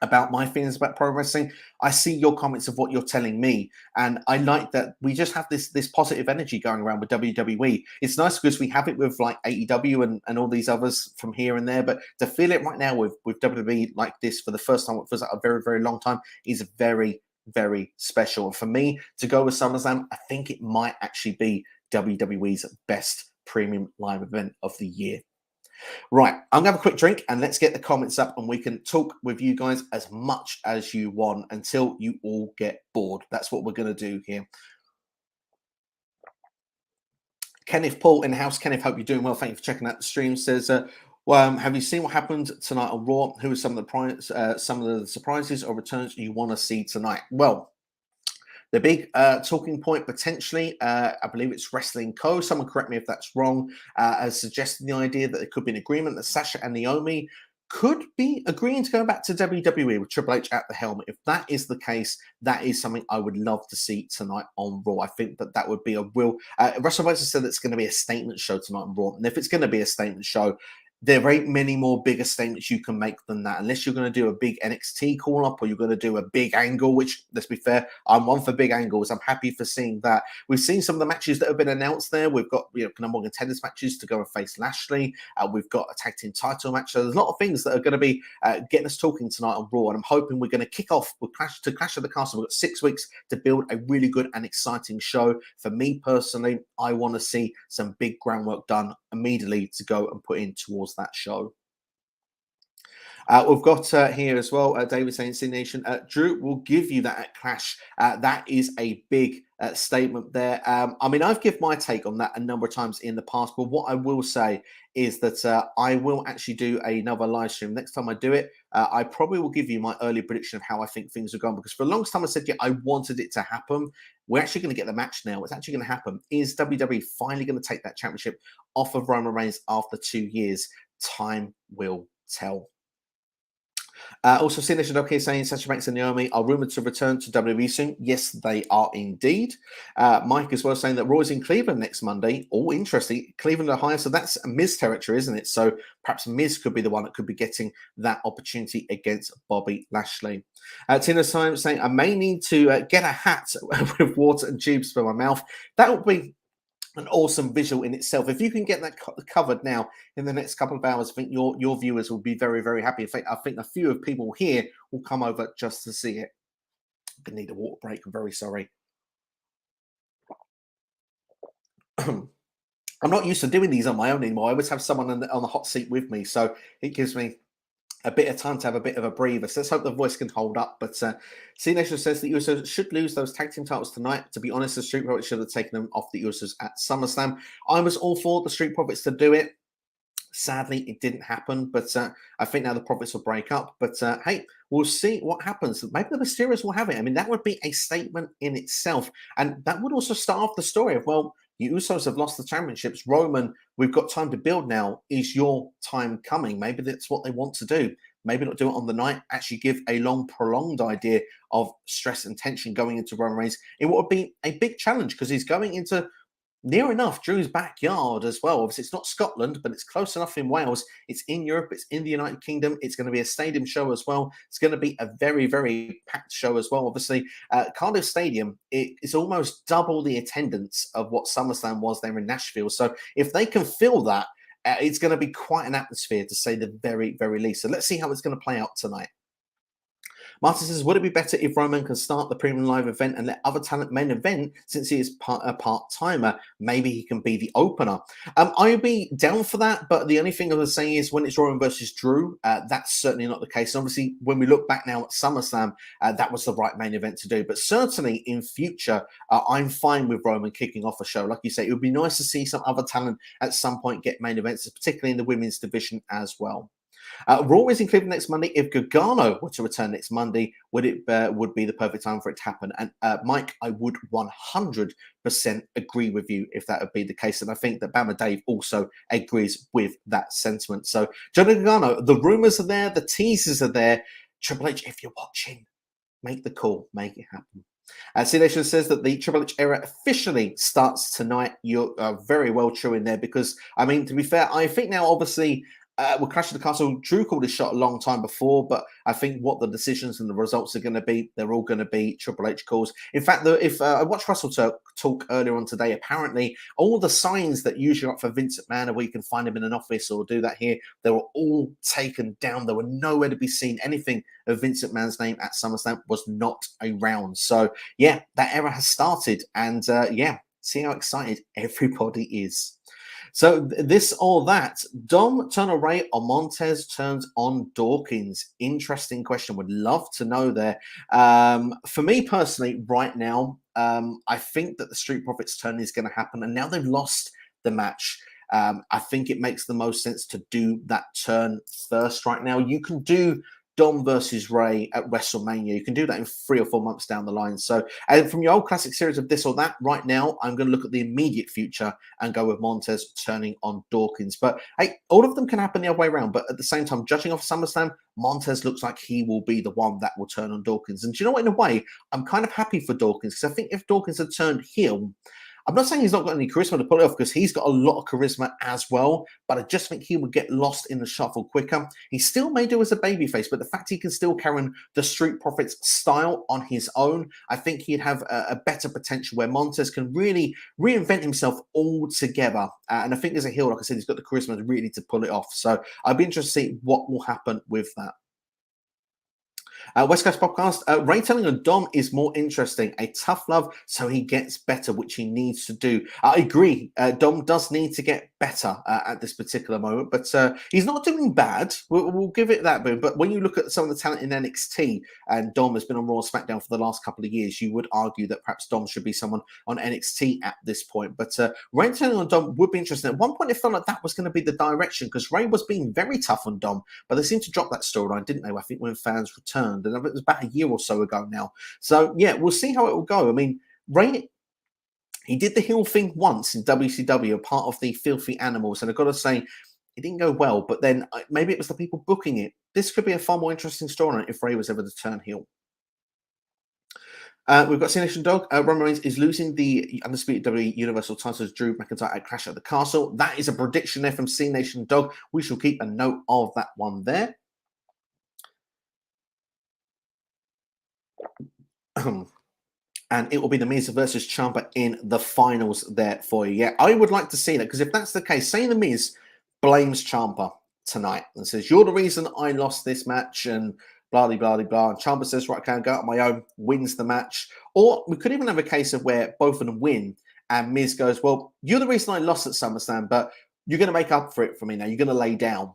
about my feelings about pro wrestling, I see your comments of what you're telling me, and I like that we just have this positive energy going around with WWE. It's nice because we have it with like AEW and all these others from here and there, but to feel it right now with WWE like this for the first time, it feels like a very, very long time, is very, very special. And for me to go with SummerSlam, I think it might actually be WWE's best premium live event of the year. Right, I'm going to have a quick drink, and let's get the comments up, and we can talk with you guys as much as you want until you all get bored. That's what we're going to do here. Kenneth Paul in the house. Kenneth, hope you're doing well. Thank you for checking out the stream. Says, have you seen what happened tonight on Raw? Who are some of the surprises or returns you want to see tonight? Well, The big talking point potentially, I believe it's Wrestling Co. Someone correct me if that's wrong, has suggested the idea that there could be an agreement that Sasha and Naomi could be agreeing to go back to WWE with Triple H at the helm. If that is the case, that is something I would love to see tonight on Raw. I think that that would be a real. Russell Wilson said it's going to be a statement show tonight on Raw, and if it's going to be a statement show, there ain't many more bigger statements you can make than that, unless you're going to do a big NXT call up or you're going to do a big angle, which, let's be fair, I'm one for big angles. I'm happy for seeing that. We've seen some of the matches that have been announced there. We've got, number one contenders matches to go and face Lashley. We've got a tag team title match. So there's a lot of things that are going to be getting us talking tonight on Raw. And I'm hoping we're going to kick off with Clash of the Castle. We've got 6 weeks to build a really good and exciting show. For me personally, I want to see some big groundwork done immediately to go and put in towards that show. We've got here as well, David saying, C Nation, Drew will give you that at Clash. That is a big statement there. I mean, I've given my take on that a number of times in the past, but what I will say is that I will actually do another live stream. Next time I do it, I probably will give you my early prediction of how I think things are going, because for the longest time I said, yeah, I wanted it to happen. We're actually going to get the match now. It's actually going to happen. Is WWE finally going to take that championship off of Roman Reigns after 2 years? Time will tell. Also, Sinead okay saying Sasha Banks and Naomi are rumored to return to WWE soon. Yes, they are indeed. Mike as well saying that Raw is in Cleveland next Monday. Oh, interesting. Cleveland, Ohio. So that's Miz territory, isn't it? So perhaps Miz could be the one that could be getting that opportunity against Bobby Lashley. Tina Simon saying I may need to get a hat with water and tubes for my mouth. That would be an awesome visual in itself. If you can get that covered now in the next couple of hours, I think your viewers will be very, very happy. In fact, I think a few of people here will come over just to see it. I'm going to need a water break. I'm very sorry. I'm not used to doing these on my own anymore. I always have someone on the hot seat with me, so it gives me a bit of time to have a bit of a breather. So let's hope the voice can hold up. But C Nation says the Usos should lose those tag team titles tonight. To be honest, the Street Profits should have taken them off the Usos at SummerSlam. I was all for the Street Profits to do it. Sadly, it didn't happen. But I think now the Profits will break up. But hey, we'll see what happens. Maybe the Mysterios will have it. I mean, that would be a statement in itself. And that would also start off the story of, well, the Usos have lost the championships. Roman, we've got time to build now. Is your time coming? Maybe that's what they want to do. Maybe not do it on the night. Actually give a long, prolonged idea of stress and tension going into Roman Reigns. It would be a big challenge because he's going into near enough Drew's backyard as well. Obviously, it's not Scotland, but it's close enough in Wales. It's in Europe. It's in the United Kingdom. It's going to be a stadium show as well. It's going to be a very, very packed show as well. Obviously, Cardiff Stadium is almost double the attendance of what SummerSlam was there in Nashville. So if they can fill that, it's going to be quite an atmosphere, to say the very, very least. So let's see how it's going to play out tonight. Martin says, would it be better if Roman can start the premium live event and let other talent main event, since he is a part-timer? Maybe he can be the opener. I'd be down for that, but the only thing I was saying is when it's Roman versus Drew, that's certainly not the case. Obviously, when we look back now at SummerSlam, that was the right main event to do. But certainly in future, I'm fine with Roman kicking off a show. Like you say, it would be nice to see some other talent at some point get main events, particularly in the women's division as well. Raw is in Cleveland next Monday. If Gargano were to return next Monday, would be the perfect time for it to happen? And Mike, I would 100% agree with you if that would be the case. And I think that Bama Dave also agrees with that sentiment. So Johnny Gargano, the rumors are there, the teasers are there. Triple H, if you're watching, make the call, make it happen. C-Nation says that the Triple H era officially starts tonight. You're very well true in there because, I mean, to be fair, I think now, obviously, with Clash of the Castle, Drew called his shot a long time before, but I think what the decisions and the results are going to be, they're all going to be Triple H calls. In fact, if I watched Russell talk earlier on today, apparently all the signs that usually are up for Vince McMahon, or where you can find him in an office or do that here, they were all taken down. There were nowhere to be seen. Anything of Vince McMahon's name at SummerSlam was not around. So, yeah, that era has started. And, yeah, see how excited everybody is. So this or that, Dom turn away or Montez turns on Dawkins. Interesting question. Would love to know there. For me personally, right now, I think that the Street Profits turn is going to happen. And now they've lost the match. I think it makes the most sense to do that turn first right now. You can do Dom versus Ray at WrestleMania. You can do that in 3 or 4 months down the line. So, and from your old classic series of this or that, right now, I'm going to look at the immediate future and go with Montez turning on Dawkins. But hey, all of them can happen the other way around. But at the same time, judging off SummerSlam, Montez looks like he will be the one that will turn on Dawkins. And do you know what? In a way, I'm kind of happy for Dawkins because I think if Dawkins had turned heel, I'm not saying he's not got any charisma to pull it off because he's got a lot of charisma as well, but I just think he would get lost in the shuffle quicker. He still may do as a babyface, but the fact he can still carry on the Street Profits style on his own, I think he'd have a better potential where Montez can really reinvent himself altogether. And I think as a heel, like I said, he's got the charisma really to pull it off. So I'd be interested to see what will happen with that. West Coast Podcast, Ray telling on Dom is more interesting. A tough love so he gets better, which he needs to do. I agree. Dom does need to get better at this particular moment, but he's not doing bad. We'll give it that boom. But when you look at some of the talent in NXT, and Dom has been on Raw and SmackDown for the last couple of years, you would argue that perhaps Dom should be someone on NXT at this point. But Ray telling on Dom would be interesting. At one point, it felt like that was going to be the direction because Ray was being very tough on Dom, but they seemed to drop that storyline, didn't they? I think when fans returned, and it was about a year or so ago now. So yeah, we'll see how it will go. I mean, Ray, he did the heel thing once in WCW, part of the Filthy Animals, and I've got to say, it didn't go well. But then maybe it was the people booking it. This could be a far more interesting storyline if Ray was ever to turn heel. We've got C-Nation Dog. Roman Reigns is losing the Undisputed WWE Universal title to Drew McIntyre at Clash at the Castle. That is a prediction there from C-Nation Dog. We shall keep a note of that one there. And it will be The Miz versus Ciampa in the finals there for you. Yeah, I would like to see that because if that's the case, say The Miz blames Ciampa tonight and says, you're the reason I lost this match and blah, blah, blah, blah. And Ciampa says, right, I can't go out on my own, wins the match. Or we could even have a case of where both of them win and Miz goes, well, you're the reason I lost at SummerSlam, but you're going to make up for it for me now. You're going to lay down.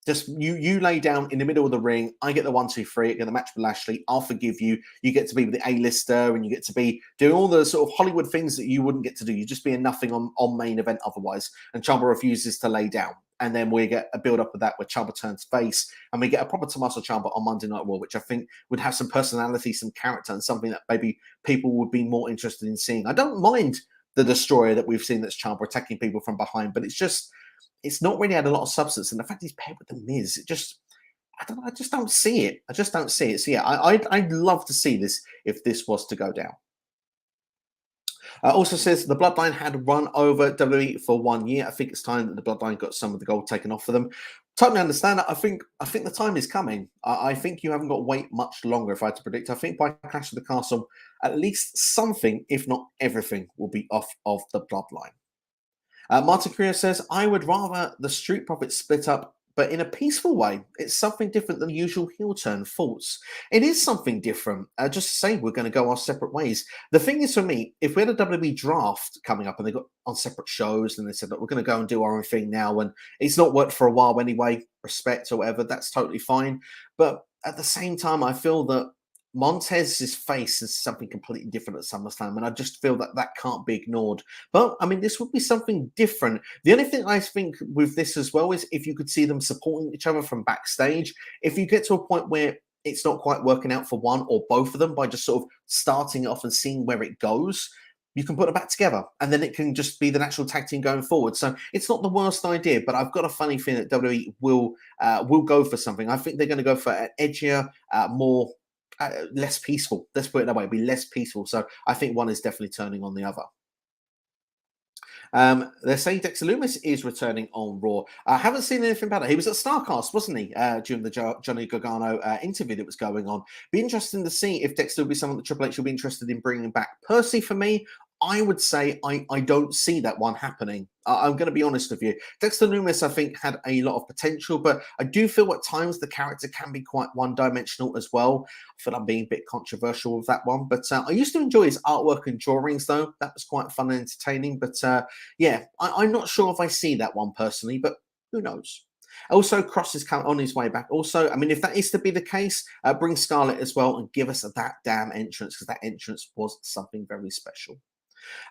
Just you lay down in the middle of the ring. I get the 1, 2, 3. I get the match with Lashley. I'll forgive you. You get to be with the A-lister and you get to be doing all the sort of Hollywood things that you wouldn't get to do. You just be a nothing on main event otherwise. And Ciampa refuses to lay down. And then we get a build-up of that where Ciampa turns face and we get a proper Tommaso Ciampa on Monday Night Raw, which I think would have some personality, some character, and something that maybe people would be more interested in seeing. I don't mind the Destroyer that we've seen that's Ciampa attacking people from behind, but it's not really had a lot of substance. And the fact he's paired with The Miz, I just don't see it. I just don't see it. So yeah, I'd love to see this if this was to go down. Also says the Bloodline had run over WWE for 1 year. I think it's time that the Bloodline got some of the gold taken off of them. Totally understand that. I think the time is coming. I think you haven't got to wait much longer if I had to predict. I think by Clash of the Castle, at least something, if not everything, will be off of the Bloodline. Martin Creo says, I would rather the Street Profits split up, but in a peaceful way. It's something different than the usual heel turn faults. It is something different. Just to say we're going to go our separate ways. The thing is for me, if we had a WWE draft coming up and they got on separate shows and they said, look, we're going to go and do our own thing now and it's not worked for a while anyway, respect or whatever, that's totally fine. But at the same time, I feel that Montez's face is something completely different at SummerSlam, and I just feel that that can't be ignored. But, I mean, this would be something different. The only thing I think with this as well is if you could see them supporting each other from backstage, if you get to a point where it's not quite working out for one or both of them by just sort of starting off and seeing where it goes, you can put them back together, and then it can just be the natural tag team going forward. So it's not the worst idea, but I've got a funny feeling that WWE will go for something. I think they're going to go for an edgier, more... less peaceful. Let's put it that way. It'll be less peaceful. So I think one is definitely turning on the other. They're saying Dexter Lumis is returning on Raw. I haven't seen anything about it. He was at StarCast, wasn't he, during the Johnny Gargano interview that was going on. Be interesting to see if Dexter will be someone that Triple H will be interested in bringing back. Personally, for me, I would say I don't see that one happening. I'm going to be honest with you. Dexter Lumis, I think, had a lot of potential, but I do feel at times the character can be quite one-dimensional as well. I feel I'm being a bit controversial with that one, but I used to enjoy his artwork and drawings, though. That was quite fun and entertaining, but yeah, I'm not sure if I see that one personally, but who knows? Also, Cross is on his way back. Also, I mean, if that is to be the case, bring Scarlett as well and give us that damn entrance, because that entrance was something very special.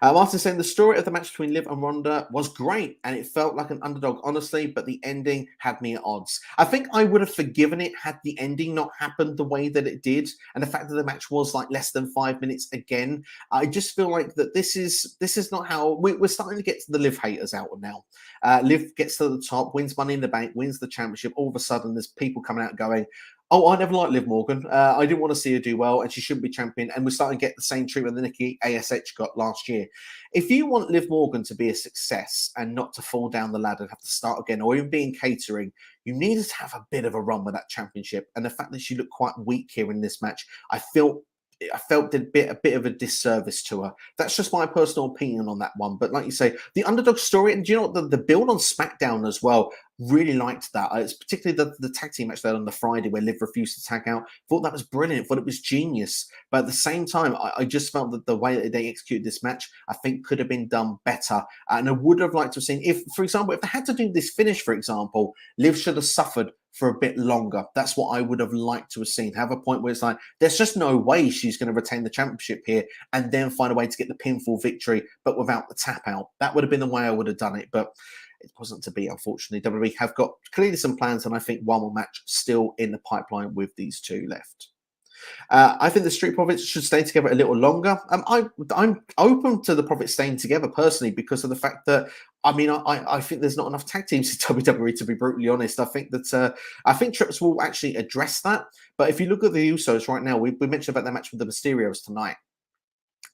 Martin saying the story of the match between Liv and Ronda was great and it felt like an underdog, honestly, but the ending had me at odds. I think I would have forgiven it had the ending not happened the way that it did, and the fact that the match was like less than 5 minutes again. I just feel like that this is not how we're starting to get to the Liv haters out now. Liv gets to the top, wins Money in the Bank, wins the championship. All of a sudden, there's people coming out going, oh, I never liked Liv Morgan. I didn't want to see her do well, and she shouldn't be champion. And we're starting to get the same treatment that Nikki ASH got last year. If you want Liv Morgan to be a success and not to fall down the ladder and have to start again, or even be in catering, you needed to have a bit of a run with that championship. And the fact that she looked quite weak here in this match, I felt a bit of a disservice to her. That's just my personal opinion on that one. But like you say, the underdog story, and do you know what, the build on SmackDown as well, really liked that. It's particularly the tag team match there on the Friday where Liv refused to tag out. Thought that was brilliant. Thought it was genius. But at the same time, I just felt that the way that they executed this match, I think could have been done better. And I would have liked to have seen, if, for example, if they had to do this finish, for example, Liv should have suffered for a bit longer. That's what I would have liked to have seen. Have a point where it's like, there's just no way she's going to retain the championship here and then find a way to get the pinfall victory, but without the tap out. That would have been the way I would have done it, but it wasn't to be, unfortunately. WWE have got clearly some plans, and I think one more match still in the pipeline with these two left. I think the Street Profits should stay together a little longer. I'm open to the Profits staying together personally because of the fact that I think there's not enough tag teams in WWE, to be brutally honest. I think that I think Trips will actually address that. But if you look at the Usos right now, we mentioned about that match with the Mysterios tonight.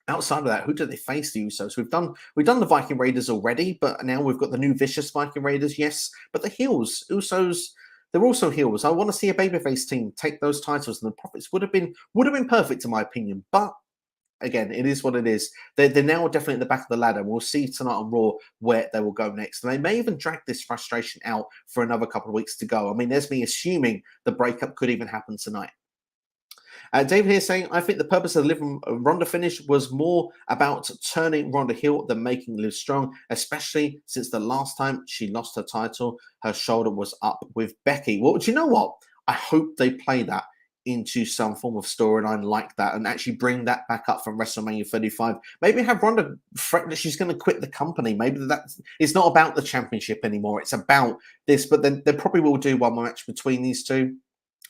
Outside of that, who do they face, the Usos? We've done the Viking Raiders already, but now we've got the new vicious Viking Raiders, yes. But the heels, Usos, they're also heels. I want to see a babyface team take those titles, and the Profits would have been perfect in my opinion. But again, it is what it is. They're now definitely at the back of the ladder. We'll see tonight on Raw where they will go next. And they may even drag this frustration out for another couple of weeks to go. I mean, there's me assuming the breakup could even happen tonight. David here saying, I think the purpose of the Liv and Ronda finish was more about turning Ronda heel than making Liv strong, especially since the last time she lost her title, her shoulder was up with Becky. Well, do you know what? I hope they play that into some form of storyline like that and actually bring that back up from WrestleMania 35. Maybe have Ronda threaten that she's going to quit the company. Maybe it's not about the championship anymore. It's about this, but then they probably will do one more match between these two.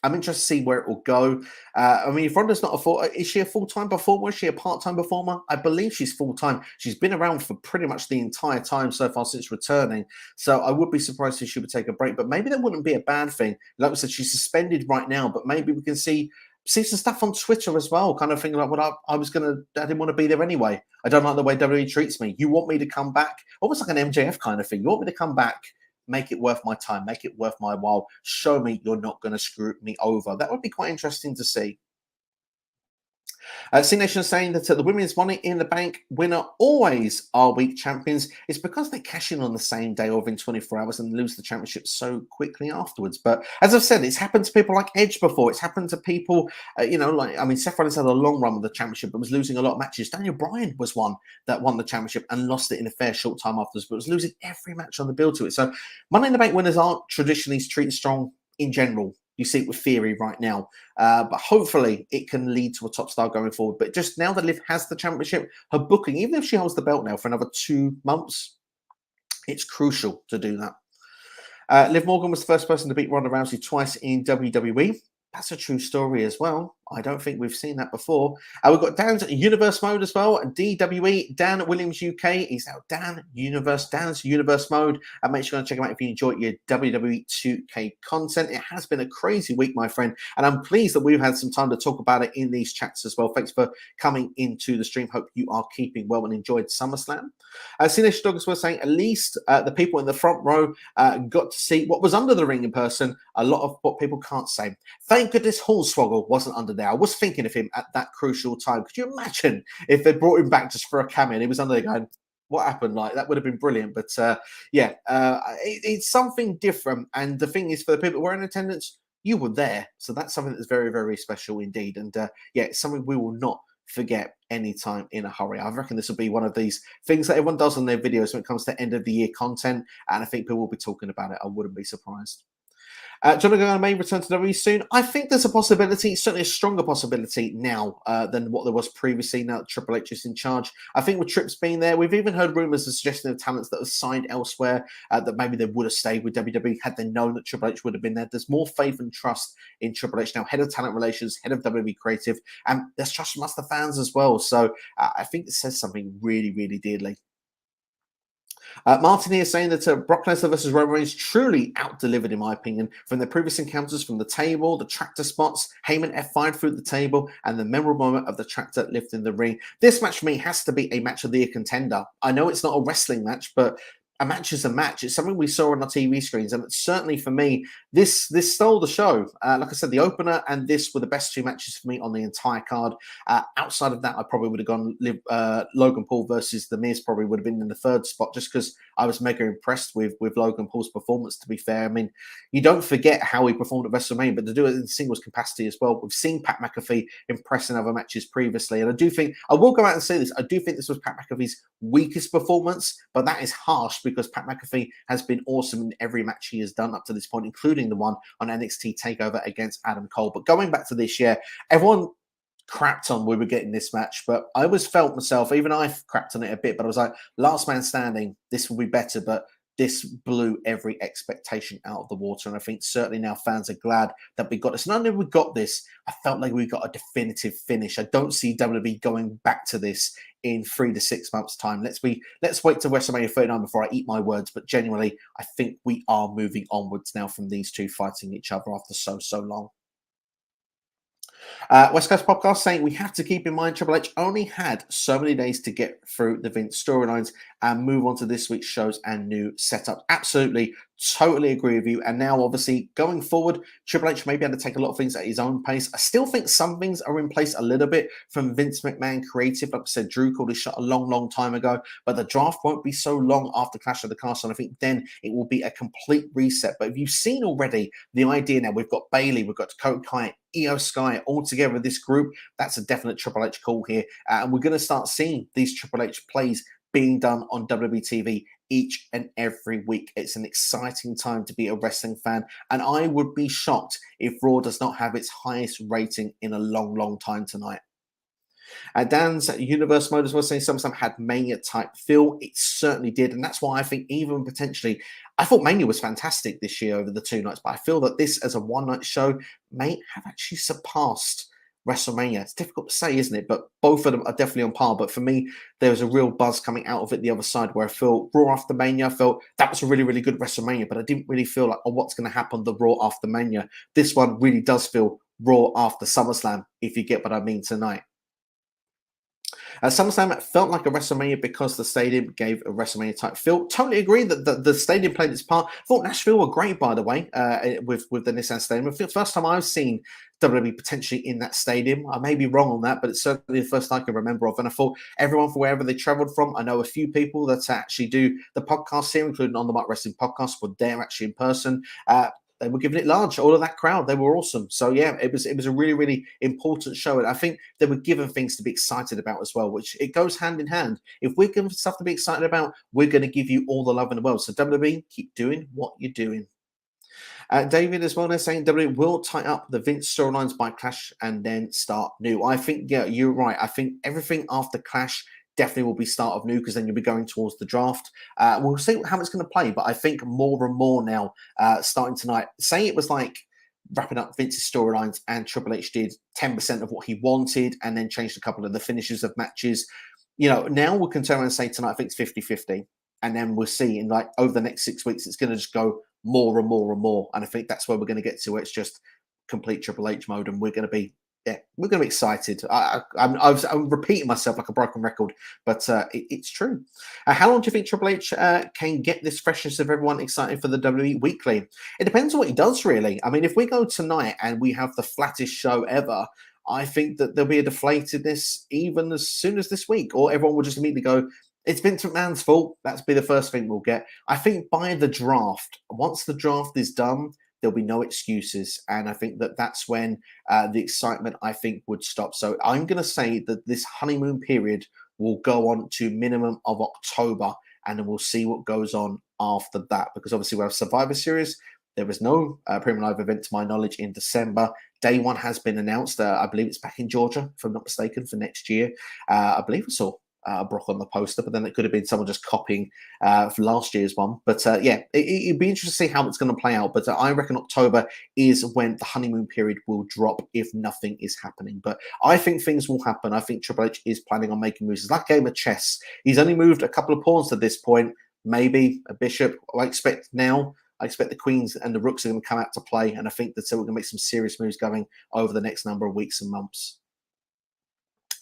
I'm interested to see where it will go. I mean, if Ronda's not is she a full-time performer? Is she a part-time performer? I believe she's full-time. She's been around for pretty much the entire time so far since returning. So I would be surprised if she would take a break, but maybe that wouldn't be a bad thing. Like we said, she's suspended right now, but maybe we can see some stuff on Twitter as well, kind of thinking like, well, I didn't want to be there anyway. I don't like the way WWE treats me. You want me to come back? Almost like an MJF kind of thing. You want me to come back? Make it worth my time, make it worth my while. Show me you're not going to screw me over. That would be quite interesting to see. C Nation is saying that the women's Money in the Bank winner always are week champions. It's because they cash in on the same day or within 24 hours and lose the championship so quickly afterwards. But as I've said, it's happened to people like Edge before. It's happened to people, Seth Rollins had a long run with the championship but was losing a lot of matches. Daniel Bryan was one that won the championship and lost it in a fair short time afterwards, but was losing every match on the build to it. So Money in the Bank winners aren't traditionally treated strong in general. You see it with Theory right now. But hopefully it can lead to a top star going forward. But just now that Liv has the championship, her booking, even if she holds the belt now for another 2 months, it's crucial to do that. Liv Morgan was the first person to beat Ronda Rousey twice in WWE. That's a true story as well. I don't think we've seen that before. We've got Dan's Universe Mode as well. DWE, Dan Williams UK. He's now Dan's Universe Mode. And make sure to check him out if you enjoy your WWE 2K content. It has been a crazy week, my friend. And I'm pleased that we've had some time to talk about it in these chats as well. Thanks for coming into the stream. Hope you are keeping well and enjoyed SummerSlam. Sinesh Douglas was saying, at least the people in the front row got to see what was under the ring in person. A lot of what people can't say. Thank goodness Hornswoggle wasn't under there. I was thinking of him at that crucial time. Could you imagine if they brought him back just for a cameo and he was under there going, what happened? Like, that would have been brilliant. But it's something different. And the thing is, for the people who were in attendance, you were there. So that's something that's very, very special indeed. And it's something we will not forget anytime in a hurry. I reckon this will be one of these things that everyone does on their videos when it comes to end of the year content. And I think people will be talking about it. I wouldn't be surprised. Johnny Gargano may return to WWE soon. I think there's a possibility, certainly a stronger possibility now than what there was previously. Now that Triple H is in charge, I think with Trips being there, we've even heard rumors and suggesting of talents that have signed elsewhere that maybe they would have stayed with WWE had they known that Triple H would have been there. There's more faith and trust in Triple H now, head of talent relations, head of WWE creative, and there's trust amongst the fans as well. So I think it says something really, really dearly. Martin here saying that Brock Lesnar versus Roman Reigns truly out-delivered, in my opinion, from their previous encounters from the table, the tractor spots, Heyman F5 through the table, and the memorable moment of the tractor lifting the ring. This match for me has to be a match of the year contender. I know it's not a wrestling match, but a match is a match. It's something we saw on our TV screens, and certainly for me, this stole the show. Like I said, the opener and this were the best two matches for me on the entire card. Outside of that, I probably would have gone Logan Paul versus The Miz. Probably would have been in the third spot, just because I was mega impressed with Logan Paul's performance. To be fair, I mean, you don't forget how he performed at WrestleMania, but to do it in singles capacity as well. We've seen Pat McAfee impress in other matches previously, and I do think I will go out and say this. I do think this was Pat McAfee's weakest performance, but that is harsh because Pat McAfee has been awesome in every match he has done up to this point, including the one on NXT TakeOver against Adam Cole. But going back to this year, everyone crapped on we were getting this match, but I always felt myself, even I crapped on it a bit, but I was like, last man standing, this will be better, but this blew every expectation out of the water. And I think certainly now fans are glad that we got this. Not only we got this, I felt like we got a definitive finish. I don't see WWE going back to this in 3 to 6 months' time. Let's wait till WrestleMania 39 before I eat my words. But genuinely, I think we are moving onwards now from these two fighting each other after so long. West Coast Podcast saying we have to keep in mind Triple H only had so many days to get through the Vince storylines and move on to this week's shows and new setups. Absolutely, totally agree with you. And now, obviously, going forward, Triple H may be able to take a lot of things at his own pace. I still think some things are in place a little bit from Vince McMahon creative. Like I said, Drew called his shot a long time ago, but the draft won't be so long after Clash of the Castle. And I think then it will be a complete reset. But if you've seen already the idea now, we've got Bayley, we've got Dakota Kai, Io Sky all together with this group. That's a definite Triple H call here. And we're going to start seeing these Triple H plays being done on WWE TV each and every week. It's an exciting time to be a wrestling fan, and I would be shocked if Raw does not have its highest rating in a long time tonight. Dan's Universe Mode as well saying SummerSlam had Mania type feel. It certainly did, and that's why I think even potentially, I thought Mania was fantastic this year over the 2 nights, but I feel that this as a one-night show may have actually surpassed WrestleMania. It's difficult to say, isn't it? But both of them are definitely on par. But for me, there was a real buzz coming out of it the other side where I felt Raw after Mania, I felt that was a really good WrestleMania, but I didn't really feel like, oh, what's going to happen the Raw after Mania? This one really does feel Raw after SummerSlam, if you get what I mean tonight. SummerSlam felt like a WrestleMania because the stadium gave a WrestleMania type feel. Totally agree that the stadium played its part. I thought Nashville were great, by the way, with the Nissan Stadium. It's the first time I've seen WWE potentially in that stadium. I may be wrong on that, but it's certainly the first I can remember of. And I thought everyone from wherever they traveled from, I know a few people that actually do the podcast here, including on the Mark Wrestling Podcast, were there actually in person. They were giving it large. All of that crowd, they were awesome. So yeah, it was a really important show, and I think they were given things to be excited about as well, which it goes hand in hand. If we're given stuff to be excited about, we're going to give you all the love in the world. So WWE, keep doing what you're doing. David as well, they're saying WWE will tie up the Vince storylines by Clash and then start new. I think, yeah, you're right. I think everything after Clash definitely will be start of new because then you'll be going towards the draft. We'll see how it's going to play, but I think more and more now, starting tonight, say it was like wrapping up Vince's storylines and Triple H did 10% of what he wanted and then changed a couple of the finishes of matches. You know, now we can turn around and say tonight, I think it's 50-50. And then we'll see in like over the next 6 weeks, it's going to just go more and more. And I think that's where we're going to get to, where it's just complete Triple H mode and we're going to be excited. I'm repeating myself like a broken record, but it's true. How long do you think Triple H can get this freshness of everyone excited for the WWE Weekly? It depends on what he does, really. I mean, if we go tonight and we have the flattest show ever, I think that there'll be a deflatedness even as soon as this week, or everyone will just immediately go, it's Vince McMahon's fault. That's be the first thing we'll get. I think by the draft, once the draft is done, there'll be no excuses. And I think that that's when the excitement, I think, would stop. So I'm going to say that this honeymoon period will go on to minimum of October, and then we'll see what goes on after that. Because obviously we have Survivor Series, There was no Premium Live event, to my knowledge, in December. Day one has been announced. I believe it's back in Georgia, if I'm not mistaken, for next year. I believe I saw Brock on the poster, but then it could have been someone just copying for last year's one. But yeah, it'd be interesting to see how it's going to play out. But I reckon October is when the honeymoon period will drop if nothing is happening. But I think things will happen. I think Triple H is planning on making moves. It's like a game of chess. He's only moved a couple of pawns to this point, maybe a bishop. I expect the queens and the rooks are going to come out to play, and I think that we're going to make some serious moves going over the next number of weeks and months.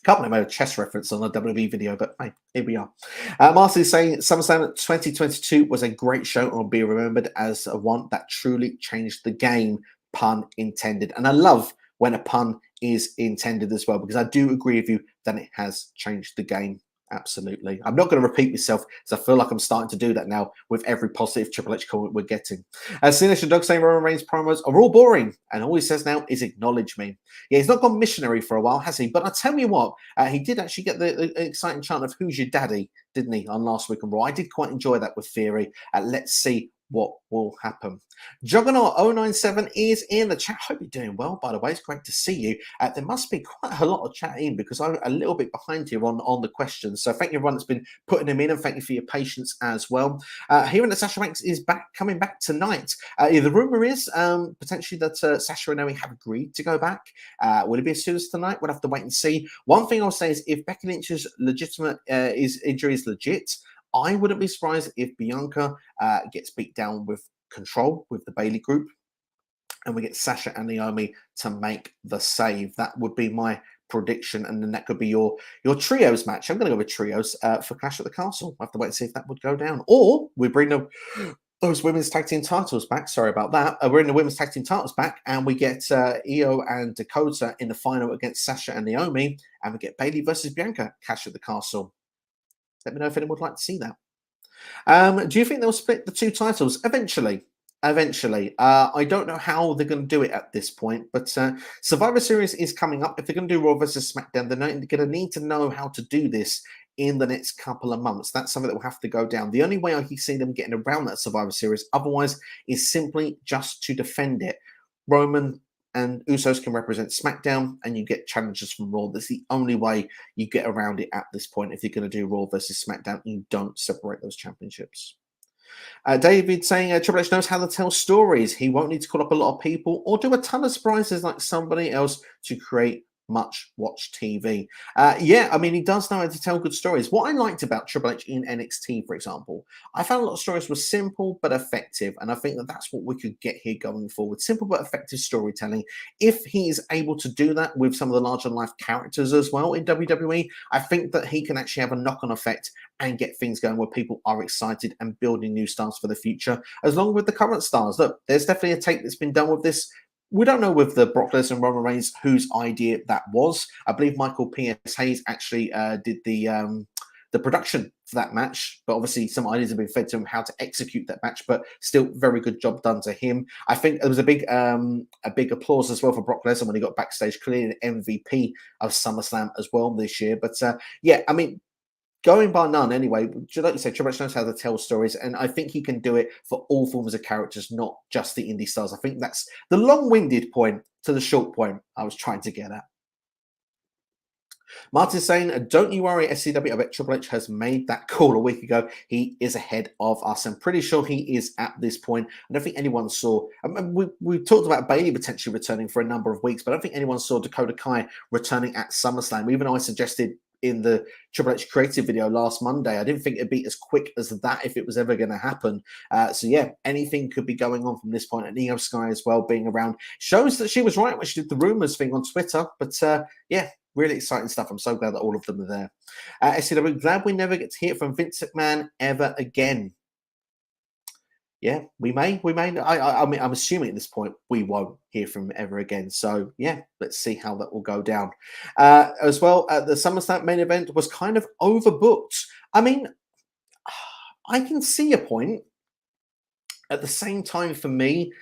Can't believe I made a chess reference on a WWE video, but hey, here we are. Marcy is saying SummerSlam 2022 was a great show and will be remembered as one that truly changed the game, pun intended. And I love when a pun is intended as well, because I do agree with you that it has changed the game. Absolutely. I'm not going to repeat myself, because I feel like I'm starting to do that now with every positive Triple H comment we're getting. Sinister Dog saying Roman Reigns promos are all boring, and all he says now is acknowledge me. Yeah, he's not gone missionary for a while, has he? But I tell you what, he did actually get the exciting chant of "Who's your daddy?" didn't he, on last week on Raw? I did quite enjoy that with Theory. Let's see what will happen. Juggernaut 097 is in the chat. Hope you're doing well, by the way. It's great to see you. There must be quite a lot of chat in, because I'm a little bit behind here on the questions. So thank you everyone that's been putting them in, and thank you for your patience as well. Hearing that Sasha Banks is coming back tonight. The rumor is potentially that Sasha and Naomi have agreed to go back. Will it be as soon as tonight? We'll have to wait and see. One thing I'll say is, if Becky Lynch's injury is legit, I wouldn't be surprised if Bianca gets beat down with control with the Bayley group, and we get Sasha and Naomi to make the save. That would be my prediction, and then that could be your trios match. I'm going to go with trios for Clash at the Castle. We'll have to wait and see if that would go down, or we bring those women's tag team titles back. Sorry about that. We're in the women's tag team titles back, and we get Io and Dakota in the final against Sasha and Naomi, and we get Bayley versus Bianca, Clash at the Castle. Let me know if anyone would like to see that. Do you think they'll split the two titles eventually? Eventually. I don't know how they're going to do it at this point, but Survivor Series is coming up. If they're going to do Raw versus SmackDown, they're going to need to know how to do this in the next couple of months. That's something that will have to go down. The only way I can see them getting around that Survivor Series otherwise is simply just to defend it. Roman and Usos can represent SmackDown, and you get challenges from Raw. That's the only way you get around it at this point. If you're going to do Raw versus SmackDown, you don't separate those championships. David saying Triple H knows how to tell stories. He won't need to call up a lot of people or do a ton of surprises like somebody else to create much watch TV. Yeah, I mean, he does know how to tell good stories. What I liked about Triple H in NXT, for example, I found a lot of stories were simple but effective, and I think that that's what we could get here going forward. Simple but effective storytelling. If he is able to do that with some of the larger life characters as well in WWE, I think that he can actually have a knock-on effect and get things going where people are excited and building new stars for the future, as long with the current stars. Look, there's definitely a take that's been done with this. We don't know with the Brock Lesnar and Roman Reigns whose idea that was. I believe Michael P.S. Hayes actually did the production for that match, but obviously some ideas have been fed to him how to execute that match, but still very good job done to him. I think there was a big applause as well for Brock Lesnar when he got backstage, clearly an MVP of SummerSlam as well this year. But yeah, I mean, going by none anyway, like you said, Triple H knows how to tell stories, and I think he can do it for all forms of characters, not just the indie stars. I think that's the long-winded point to the short point I was trying to get at. Martin's saying, don't you worry, SCW. I bet Triple H has made that call a week ago. He is ahead of us. I'm pretty sure he is at this point. I don't think anyone saw. We talked about Bayley potentially returning for a number of weeks, but I don't think anyone saw Dakota Kai returning at SummerSlam, even though I suggested in the Triple H creative video last Monday. I didn't think it'd be as quick as that if it was ever going to happen. So yeah, anything could be going on from this point. And Io Sky as well being around shows that she was right when she did the rumors thing on Twitter. But yeah, really exciting stuff. I'm so glad that all of them are there. SCW, glad we never get to hear from Vince McMahon ever again. Yeah, we may. I mean, I'm assuming at this point we won't hear from him ever again. So yeah, let's see how that will go down. As well, the SummerSlam main event was kind of overbooked. I mean, I can see a point. At the same time, for me,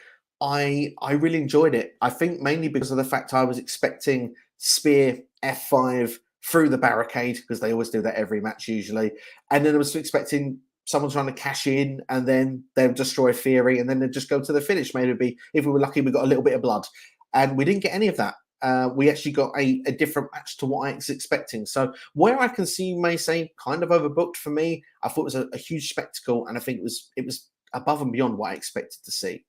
I really enjoyed it. I think mainly because of the fact I was expecting Spear F5 through the barricade, because they always do that every match usually, and then I was expecting someone trying to cash in, and then they'll destroy Theory, and then they'll just go to the finish. Maybe if we were lucky, we got a little bit of blood, and we didn't get any of that. We actually got a different match to what I was expecting. So where I can see, you may say, kind of overbooked for me, I thought it was a huge spectacle, and I think it was above and beyond what I expected to see.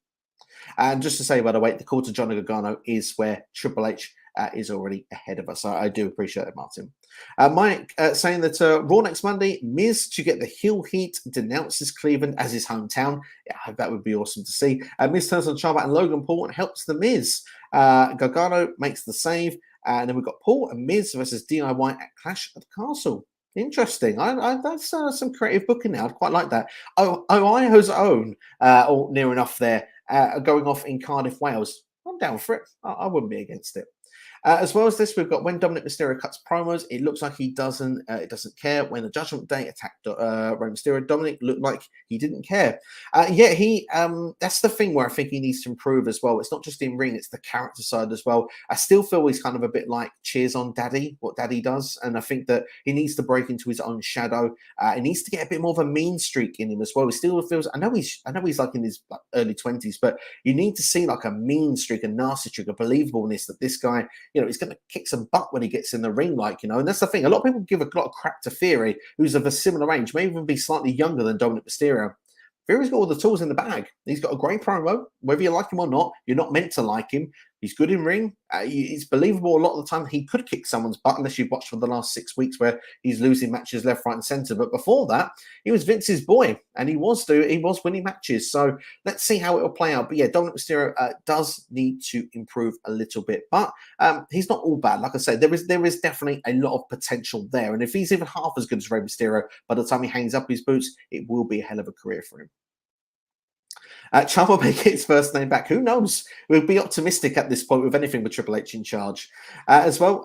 And just to say, by the way, the call to Johnny Gargano is where Triple H is already ahead of us. So I do appreciate it, Martin. Mike saying that Raw next Monday, Miz to get the heel heat, denounces Cleveland as his hometown. Yeah, that would be awesome to see. Miz turns on Ciampa and Logan Paul and helps the Miz. Gargano makes the save. And then we've got Paul and Miz versus DIY at Clash at the Castle. Interesting. That's some creative booking now. I'd quite like that. Ohio's own, or near enough there, going off in Cardiff, Wales. I'm down for it. I wouldn't be against it. As well as this, we've got when Dominic Mysterio cuts promos, it looks like he doesn't care. When the Judgment Day attacked Rey Mysterio, Dominic looked like he didn't care. That's the thing where I think he needs to improve as well. It's not just in ring, it's the character side as well. I still feel he's kind of a bit like Cheers on Daddy, what Daddy does, and I think that he needs to break into his own shadow. He needs to get a bit more of a mean streak in him as well. He still feels, I know he's like in his early 20s, but you need to see like a mean streak, a nasty streak, a believableness that this guy, he's going to kick some butt when he gets in the ring, and that's the thing. A lot of people give a lot of crap to Theory, who's of a similar age, may even be slightly younger than Dominic Mysterio. Theory's got all the tools in the bag. He's got a great promo. Whether you like him or not, you're not meant to like him. He's good in ring. He's believable a lot of the time. He could kick someone's butt, unless you've watched for the last 6 weeks where he's losing matches left, right, and centre. But before that, he was Vince's boy, and he was winning matches. So let's see how it will play out. But yeah, Dominic Mysterio does need to improve a little bit, but he's not all bad. Like I said, there is definitely a lot of potential there, and if he's even half as good as Rey Mysterio, by the time he hangs up his boots, it will be a hell of a career for him. Ciampa may get his first name back. Who knows? We'll be optimistic at this point with anything with Triple H in charge. As well,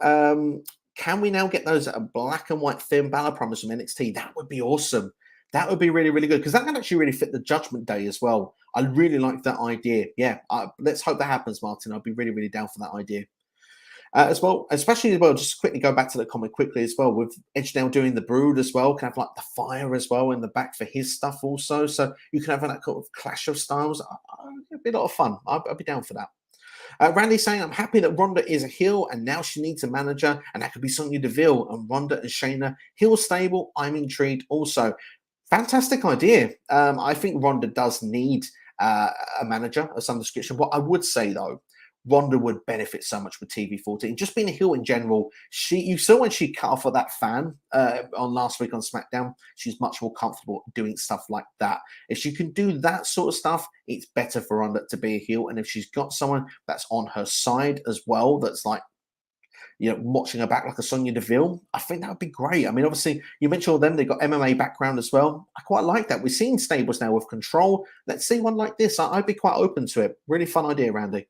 can we now get those black and white Finn Balor promos from NXT? That would be awesome. That would be really, really good, because that can actually really fit the Judgment Day as well. I really like that idea. Yeah, let's hope that happens, Martin. I'd be really, really down for that idea. As well, especially as well, just quickly go back to the comment quickly as well, with Edge now doing the Brood as well, can have like the fire as well in the back for his stuff also, so you can have that kind of clash of styles. It'd be a lot of fun. I'd be down for that. Randy saying, I'm happy that Ronda is a heel and now she needs a manager, and that could be Sonya Deville and Ronda and Shayna heel stable. I'm intrigued also. Fantastic idea. I think Ronda does need a manager of some description. What I would say though, Ronda would benefit so much with TV14. Just being a heel in general, you saw when she cut off of that fan on last week on SmackDown, she's much more comfortable doing stuff like that. If she can do that sort of stuff, it's better for Ronda to be a heel. And if she's got someone that's on her side as well, that's like, watching her back like a Sonya Deville, I think that would be great. I mean, obviously, you mentioned all them, they've got MMA background as well. I quite like that. We've seen stables now with Control. Let's see one like this. I'd be quite open to it. Really fun idea, Randy.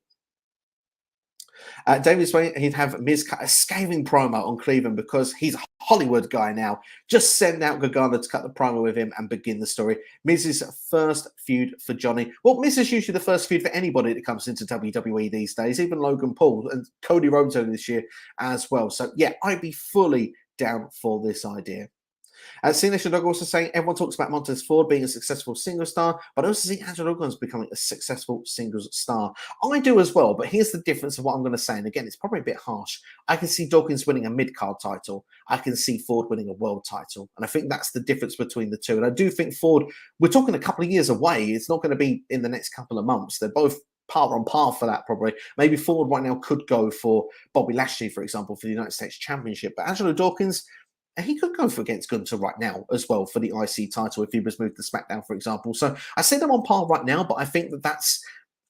David's way, he'd have Miz cut a scathing promo on Cleveland because he's a Hollywood guy now. Just send out Gargano to cut the promo with him and begin the story. Miz's first feud for Johnny. Well, Miz is usually the first feud for anybody that comes into WWE these days, even Logan Paul and Cody Rhodes only this year as well. So yeah, I'd be fully down for this idea. Sinead Dog also saying, everyone talks about Montez Ford being a successful single star, but I also see Angelo Dawkins becoming a successful singles star. I do as well, but here's the difference of what I'm going to say. And again, it's probably a bit harsh. I can see Dawkins winning a mid-card title. I can see Ford winning a world title. And I think that's the difference between the two. And I do think Ford, we're talking a couple of years away. It's not going to be in the next couple of months. They're both par on par for that, probably. Maybe Ford right now could go for Bobby Lashley, for example, for the United States Championship. But Angelo Dawkins, he could go for against Gunther right now as well for the IC title if he was moved to SmackDown, for example. So I see them on par right now, but I think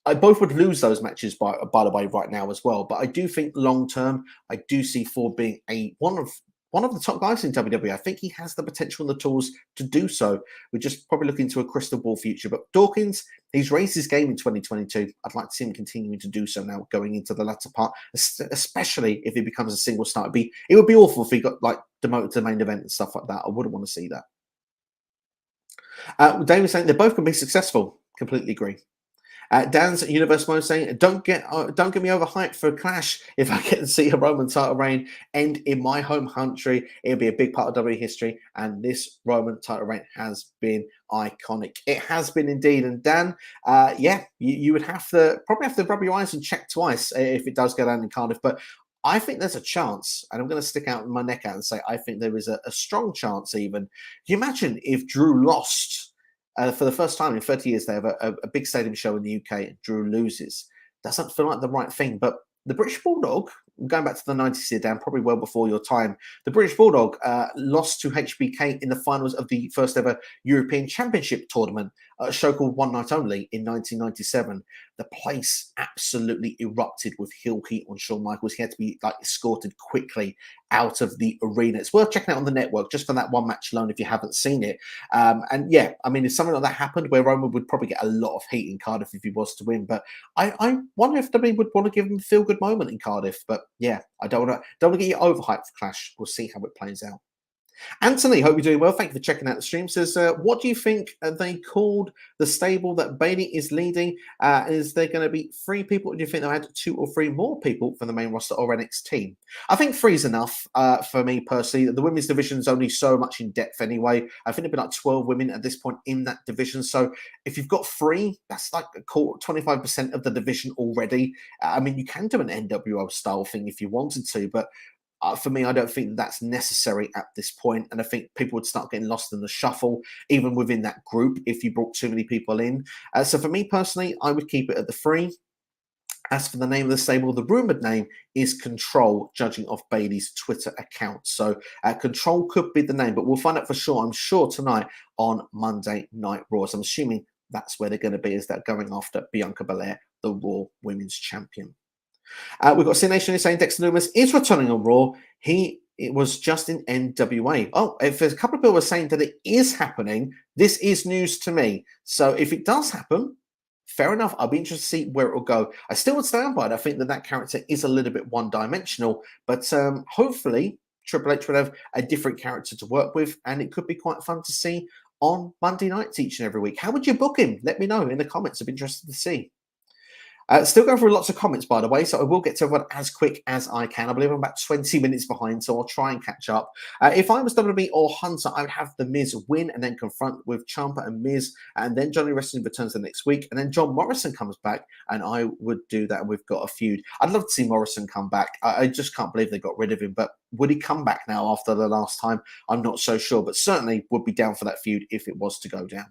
I both would lose those matches by the way right now as well. But I do think long term, I do see Ford being one of the top guys in WWE. I think he has the potential and the tools to do so. We're just probably looking to a crystal ball future. But Dawkins, he's raised his game in 2022. I'd like to see him continuing to do so now going into the latter part, especially if he becomes a single star. It would be awful if he got like demoted to the main event and stuff like that. I wouldn't want to see that. David's saying they're both going to be successful. Completely agree. Dan's Universe Mode saying, don't get me overhyped for a Clash. If I get to see a Roman title reign end in my home country, it'll be a big part of WWE history. And this Roman title reign has been iconic. It has been indeed. And Dan, yeah, you would probably have to rub your eyes and check twice if it does go down in Cardiff. But I think there's a chance, and I'm going to stick out my neck out and say I think there is a strong chance even. Can you imagine if Drew lost for the first time in 30 years? They have a big stadium show in the UK and Drew loses. Doesn't feel like the right thing, but the British Bulldog, going back to the 90s here, Dan, probably well before your time, the British Bulldog lost to HBK in the finals of the first ever European Championship tournament, a show called One Night Only in 1997. The place absolutely erupted with heel heat on Shawn Michaels. He had to be escorted quickly out of the arena. It's worth checking out on the network just for that one match alone if you haven't seen it. And yeah, I mean, if something like that happened, where Roman would probably get a lot of heat in Cardiff if he was to win, but I wonder if WWE would want to give him a feel-good moment in Cardiff. But yeah, I don't want to get you overhyped for Clash. We'll see how it plays out. Anthony, hope you're doing well. Thank you for checking out the stream. Says, what do you think they called the stable that Bayley is leading? Is there going to be 3 people? Or do you think they'll add 2 or 3 more people for the main roster or NXT? I think 3 is enough for me personally. The women's division is only so much in depth anyway. I think there'd be like 12 women at this point in that division. So if you've got 3, that's like 25% of the division already. I mean, you can do an NWO style thing if you wanted to, but for me, I don't think that's necessary at this point. And I think people would start getting lost in the shuffle, even within that group, if you brought too many people in. So for me personally, I would keep it at the 3. As for the name of the stable, the rumored name is Control, judging off Bayley's Twitter account. So Control could be the name, but we'll find out for sure, I'm sure, tonight on Monday Night Raw. So I'm assuming that's where they're going to be, is that going after Bianca Belair, the Raw Women's Champion. We've got C Nation saying Dexter Lumis is returning on Raw. It was just in NWA. Oh, if there's a couple of people are saying that it is happening, this is news to me. So if it does happen, fair enough. I'll be interested to see where it will go. I still would stand by it. I think that character is a little bit one-dimensional, but hopefully Triple H will have a different character to work with, and it could be quite fun to see on Monday nights each and every week. How would you book him? Let me know in the comments. I'm interested to see. Still going through lots of comments, by the way, so I will get to everyone as quick as I can. I believe I'm about 20 minutes behind, so I'll try and catch up. If I was WWE or Hunter, I would have The Miz win and then confront with Ciampa and Miz, and then Johnny Wrestling returns the next week, and then John Morrison comes back, and I would do that, and we've got a feud. I'd love to see Morrison come back. I just can't believe they got rid of him, but would he come back now after the last time? I'm not so sure, but certainly would be down for that feud if it was to go down.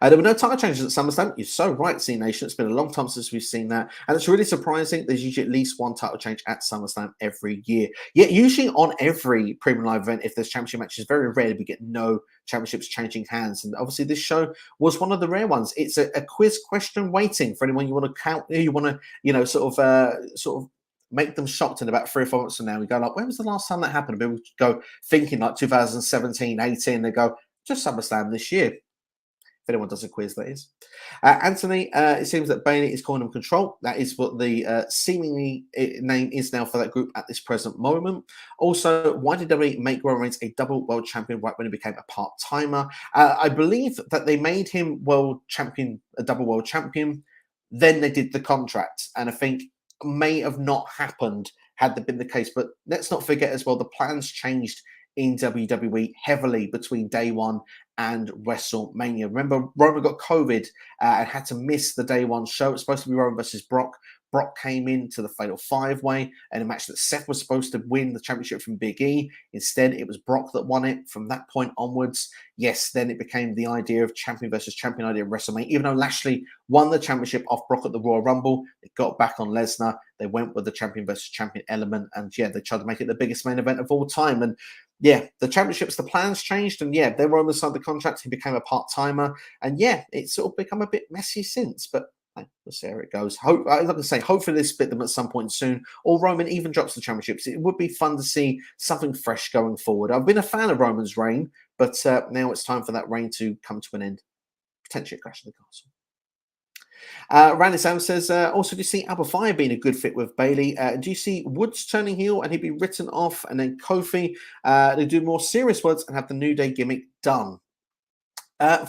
There were no title changes at SummerSlam. You're so right, C Nation. It's been a long time since we've seen that. And it's really surprising. There's usually at least 1 title change at SummerSlam every year. Yet usually on every premium live event, if there's championship matches, very rare we get no championships changing hands. And obviously this show was one of the rare ones. It's a quiz question waiting for anyone you want to count, you want to, sort of make them shocked in about 3 or 4 months from now. We go like, when was the last time that happened? People go thinking like 2017, 18. They go, just SummerSlam this year. If anyone does a quiz, that is. Anthony, it seems that Bayley is calling them Control. That is what the seemingly name is now for that group at this present moment. Also, why did WWE make Roman Reigns a double world champion right when he became a part-timer? I believe that they made him world champion, a double world champion. Then they did the contract. And I think may have not happened had that been the case. But let's not forget as well, the plans changed in WWE heavily between day one and WrestleMania. Remember, Roman got COVID and had to miss the day one show. It was supposed to be Roman versus Brock. Brock came into the Fatal 5-Way in a match that Seth was supposed to win the championship from Big E. Instead, it was Brock that won it. From that point onwards, yes, then it became the idea of champion versus champion idea of WrestleMania. Even though Lashley won the championship off Brock at the Royal Rumble, they got back on Lesnar. They went with the champion versus champion element. And yeah, they tried to make it the biggest main event of all time. And yeah, the championships, the plans changed. And yeah, then Roman signed the contract. He became a part-timer. And yeah, it's sort of become a bit messy since. But we'll see how it goes. Like I say, hopefully they split them at some point soon, or Roman even drops the championships. It would be fun to see something fresh going forward. I've been a fan of Roman's reign, but now it's time for that reign to come to an end. Potentially a Clash of the Castle. Randy Sam says, also, do you see Alba Fire being a good fit with Bayley? Do you see Woods turning heel and he'd be written off, and then Kofi they do more serious words and have the New Day gimmick done?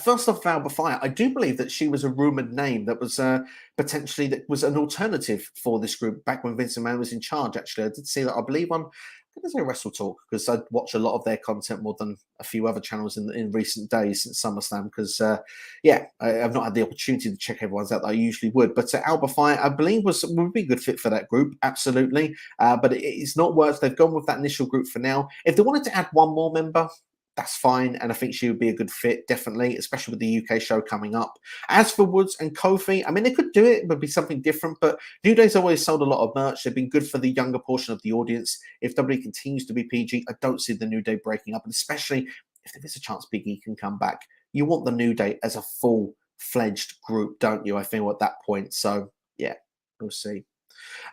First off, Alba Fire, I do believe that she was a rumoured name that was potentially that was an alternative for this group back when Vince McMahon was in charge. Actually, I did see that. I believe on going to say Wrestle Talk because I watch a lot of their content more than a few other channels in recent days since SummerSlam. Because I've not had the opportunity to check everyone's out that I usually would. But Alba Fire, I believe, would be a good fit for that group, absolutely. But it's not worked. They've gone with that initial group for now. If they wanted to add one more member, that's fine, and I think she would be a good fit, definitely, especially with the UK show coming up. As for Woods and Kofi, I mean, they could do it, but be something different. But New Day's always sold a lot of merch. They've been good for the younger portion of the audience. If WWE continues to be PG, I don't see the New Day breaking up, and especially if there is a chance Big E can come back. You want the New Day as a full-fledged group, don't you? I feel at that point. So, yeah, we'll see.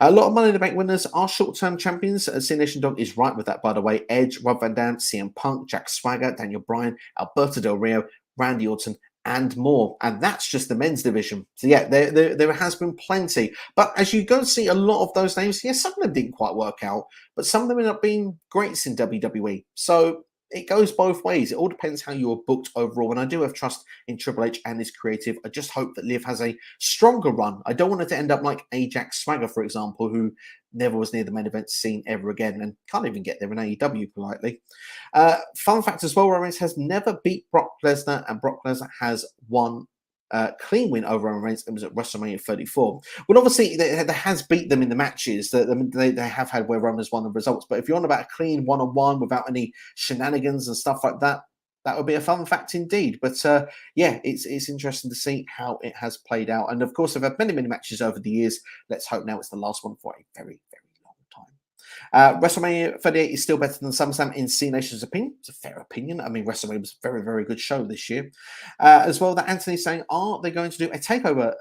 A lot of Money in the Bank winners are short-term champions. C Nation Dog is right with that, by the way. Edge, Rob Van Dam, CM Punk, Jack Swagger, Daniel Bryan, Alberto Del Rio, Randy Orton, and more. And that's just the men's division. So, yeah, there has been plenty. But as you go and see a lot of those names, yes, some of them didn't quite work out, but some of them end up being greats in WWE. So it goes both ways. It all depends how you are booked overall. And I do have trust in Triple H and his creative. I just hope that Liv has a stronger run. I don't want it to end up like Ajax Swagger, for example, who never was near the main event scene ever again and can't even get there in AEW politely. Fun fact as well, Roman Reigns has never beat Brock Lesnar, and Brock Lesnar has won clean win over Roman Reigns. It was at WrestleMania 34. Well, obviously, there has beat them in the matches that they have had where Roman's won the results. But if you're on about a clean one-on-one without any shenanigans and stuff like that, that would be a fun fact indeed. But it's interesting to see how it has played out. And of course, I've had many matches over the years. Let's hope now it's the last one for a very, very long time. WrestleMania 38 is still better than SummerSlam in C Nation's opinion. It's a fair opinion. I mean, WrestleMania was a very, very good show this year. As well, that Anthony's saying, are they going to do a takeover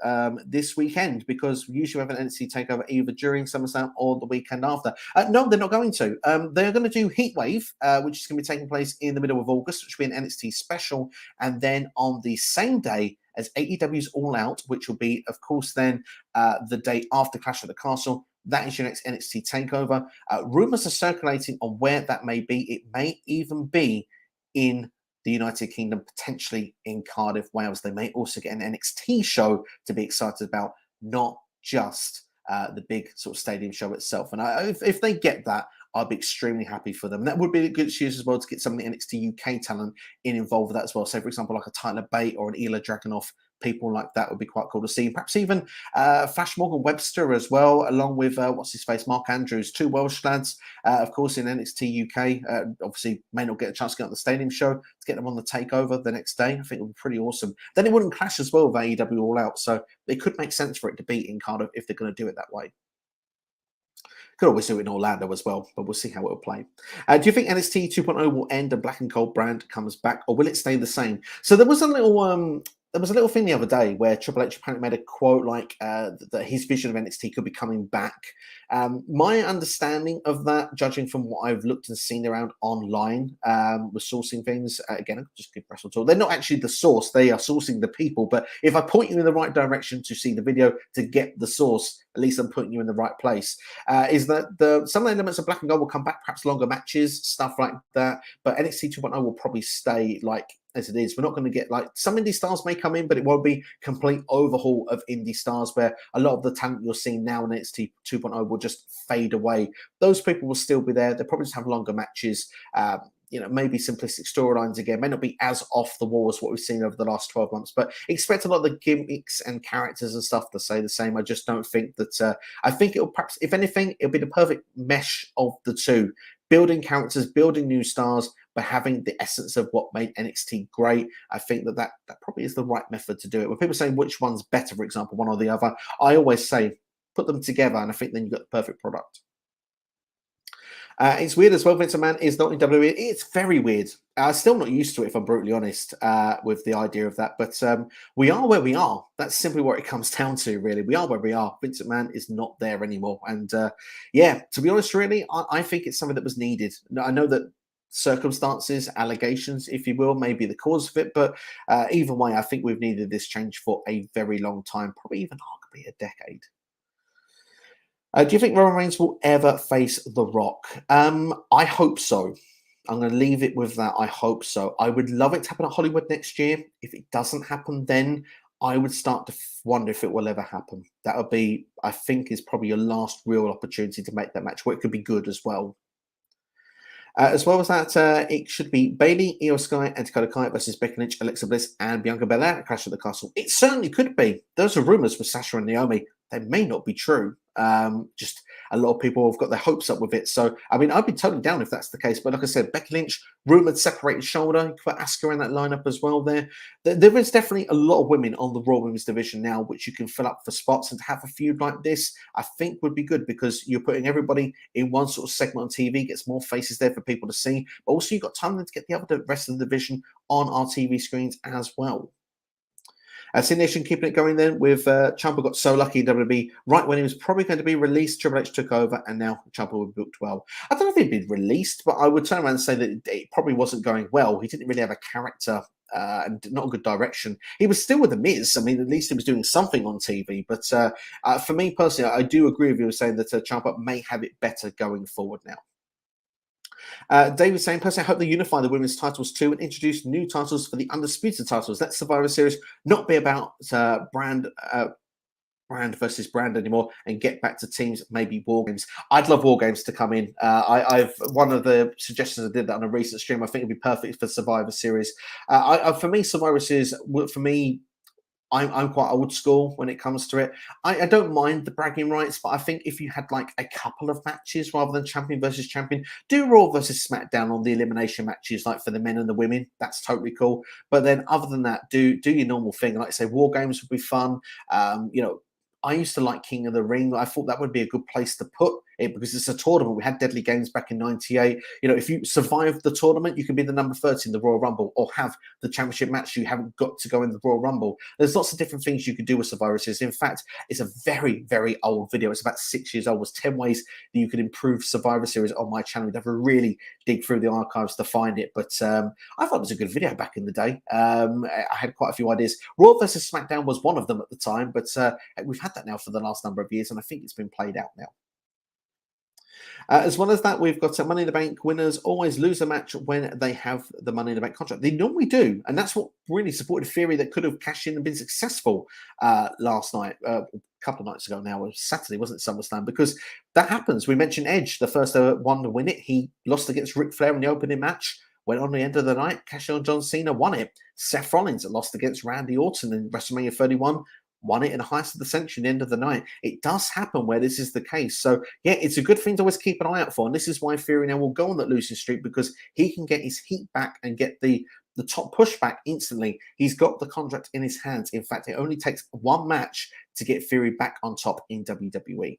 this weekend? Because we usually have an NXT takeover either during SummerSlam or the weekend after. No, they're not going to. They're going to do Heatwave, which is going to be taking place in the middle of August, which will be an NXT special. And then on the same day as AEW's All Out, which will be, of course, then the day after Clash of the Castle. That is your next NXT takeover. Rumors are circulating on where that may be. It may even be in the United Kingdom, potentially in Cardiff, Wales. They may also get an NXT show to be excited about, not just the big sort of stadium show itself. And if they get that, I'll be extremely happy for them. That would be a good excuse as well to get some of the NXT UK talent involved with that as well. Say, for example, like a Tyler Bate or an Ela Dragunov. People like that would be quite cool to see. Perhaps even Flash Morgan Webster as well, along with, Mark Andrews, two Welsh lads, of course, in NXT UK. Obviously, may not get a chance to get on the stadium show, to get them on the takeover the next day. I think it would be pretty awesome. Then it wouldn't clash as well with AEW All Out, so it could make sense for it to be in Cardiff if they're going to do it that way. Could always do it in Orlando as well, but we'll see how it will play. Do you think NXT 2.0 will end and Black and Gold brand comes back, or will it stay the same? So there was a little thing the other day where Triple H apparently made a quote like that his vision of NXT could be coming back. My understanding of that, judging from what I've looked and seen around online, with sourcing things, again, I'll just give Wrestle Talk. They're not actually the source, they are sourcing the people. But if I point you in the right direction to see the video to get the source, at least I'm putting you in the right place. Is that some of the elements of Black and Gold will come back, perhaps longer matches, stuff like that. But NXT 2.0 will probably stay like as it is. We're not going to get like some indie stars may come in, but it won't be complete overhaul of indie stars where a lot of the talent you're seeing now in NXT 2.0 will just fade away. Those people will still be there. They'll probably just have longer matches. Maybe simplistic storylines again. May not be as off the wall as what we've seen over the last 12 months, but expect a lot of the gimmicks and characters and stuff to stay the same. I just don't think that. I think it'll perhaps, if anything, it'll be the perfect mesh of the two. Building characters, building new stars, but having the essence of what made NXT great. I think that probably is the right method to do it. When people say which one's better, for example, one or the other, I always say put them together, and I think then you've got the perfect product. It's weird as well. Vince McMahon is not in WWE. It's very weird. I'm still not used to it, if I'm brutally honest, with the idea of that. But we are where we are. That's simply what it comes down to, really. We are where we are. Vince McMahon is not there anymore. And to be honest, really, I think it's something that was needed. I know that circumstances, allegations, if you will, may be the cause of it. But either way, I think we've needed this change for a very long time, probably even arguably a decade. Do you think Roman Reigns will ever face The Rock? I hope so. I'm going to leave it with that. I hope so. I would love it to happen at Hollywood next year. If it doesn't happen then, I would start to wonder if it will ever happen. That would be, I think, is probably your last real opportunity to make that match where it could be good as well. As well as that, it should be Bayley, Io Sky, and Dakota Kai versus Becky Lynch, Alexa Bliss, and Bianca Belair at Clash at the Castle. It certainly could be. Those are rumors with Sasha and Naomi. They may not be true. Just a lot of people have got their hopes up with it. So, I mean, I'd be totally down if that's the case. But like I said, Becky Lynch, rumored separated shoulder. You put Asuka in that lineup as well there. There is definitely a lot of women on the Raw Women's division now, which you can fill up for spots. And to have a feud like this, I think would be good because you're putting everybody in one sort of segment on TV, gets more faces there for people to see. But also you've got time to get the rest of the division on our TV screens as well. C Nation keeping it going then with Ciampa got so lucky in WWE right when he was probably going to be released. Triple H took over and now Ciampa was booked well. I don't know if he'd been released, but I would turn around and say that it probably wasn't going well. He didn't really have a character and not a good direction. He was still with The Miz. I mean, at least he was doing something on TV. But for me personally, I do agree with you saying that Ciampa may have it better going forward now. David saying, personally, I hope they unify the women's titles too and introduce new titles for the undisputed titles. Let Survivor Series not be about brand versus brand anymore and get back to teams, maybe War Games. I'd love War Games to come in. I've one of the suggestions I did that on a recent stream. I think it'd be perfect for Survivor Series. For me, Survivor Series, for me, I'm quite old school when it comes to it. I don't mind the bragging rights, but I think if you had like a couple of matches rather than champion versus champion, do Raw versus SmackDown on the elimination matches, like for the men and the women. That's totally cool. But then other than that, do your normal thing. Like I say, War Games would be fun. I used to like King of the Ring. I thought that would be a good place to put it because it's a tournament. We had Deadly Games back in '98. If you survive the tournament, you can be the number 30 in the Royal Rumble or have the championship match. You haven't got to go in the Royal Rumble. There's lots of different things you could do with Survivor Series. In fact, it's a very, very old video. It's about 6 years old. It was 10 ways that you could improve Survivor Series on my channel. You'd have to really dig through the archives to find it. But I thought it was a good video back in the day. I had quite a few ideas. Raw versus SmackDown was one of them at the time, but we've had that now for the last number of years, and I think it's been played out now. As well as that, we've got Money in the Bank winners always lose a match when they have the Money in the Bank contract. They normally do, and that's what really supported Theory that could have cashed in and been successful last night, a couple of nights ago now. It was Saturday, wasn't it, SummerSlam? Because that happens. We mentioned Edge, the first one to win it. He lost against Ric Flair in the opening match. Went on the end of the night, cashed on John Cena, won it. Seth Rollins lost against Randy Orton in WrestleMania 31. Won it in the highest of the century at the end of the night. It does happen where this is the case. So, yeah, it's a good thing to always keep an eye out for. And this is why Theory now will go on that losing streak because he can get his heat back and get the top pushback instantly. He's got the contract in his hands. In fact, it only takes one match to get Theory back on top in WWE.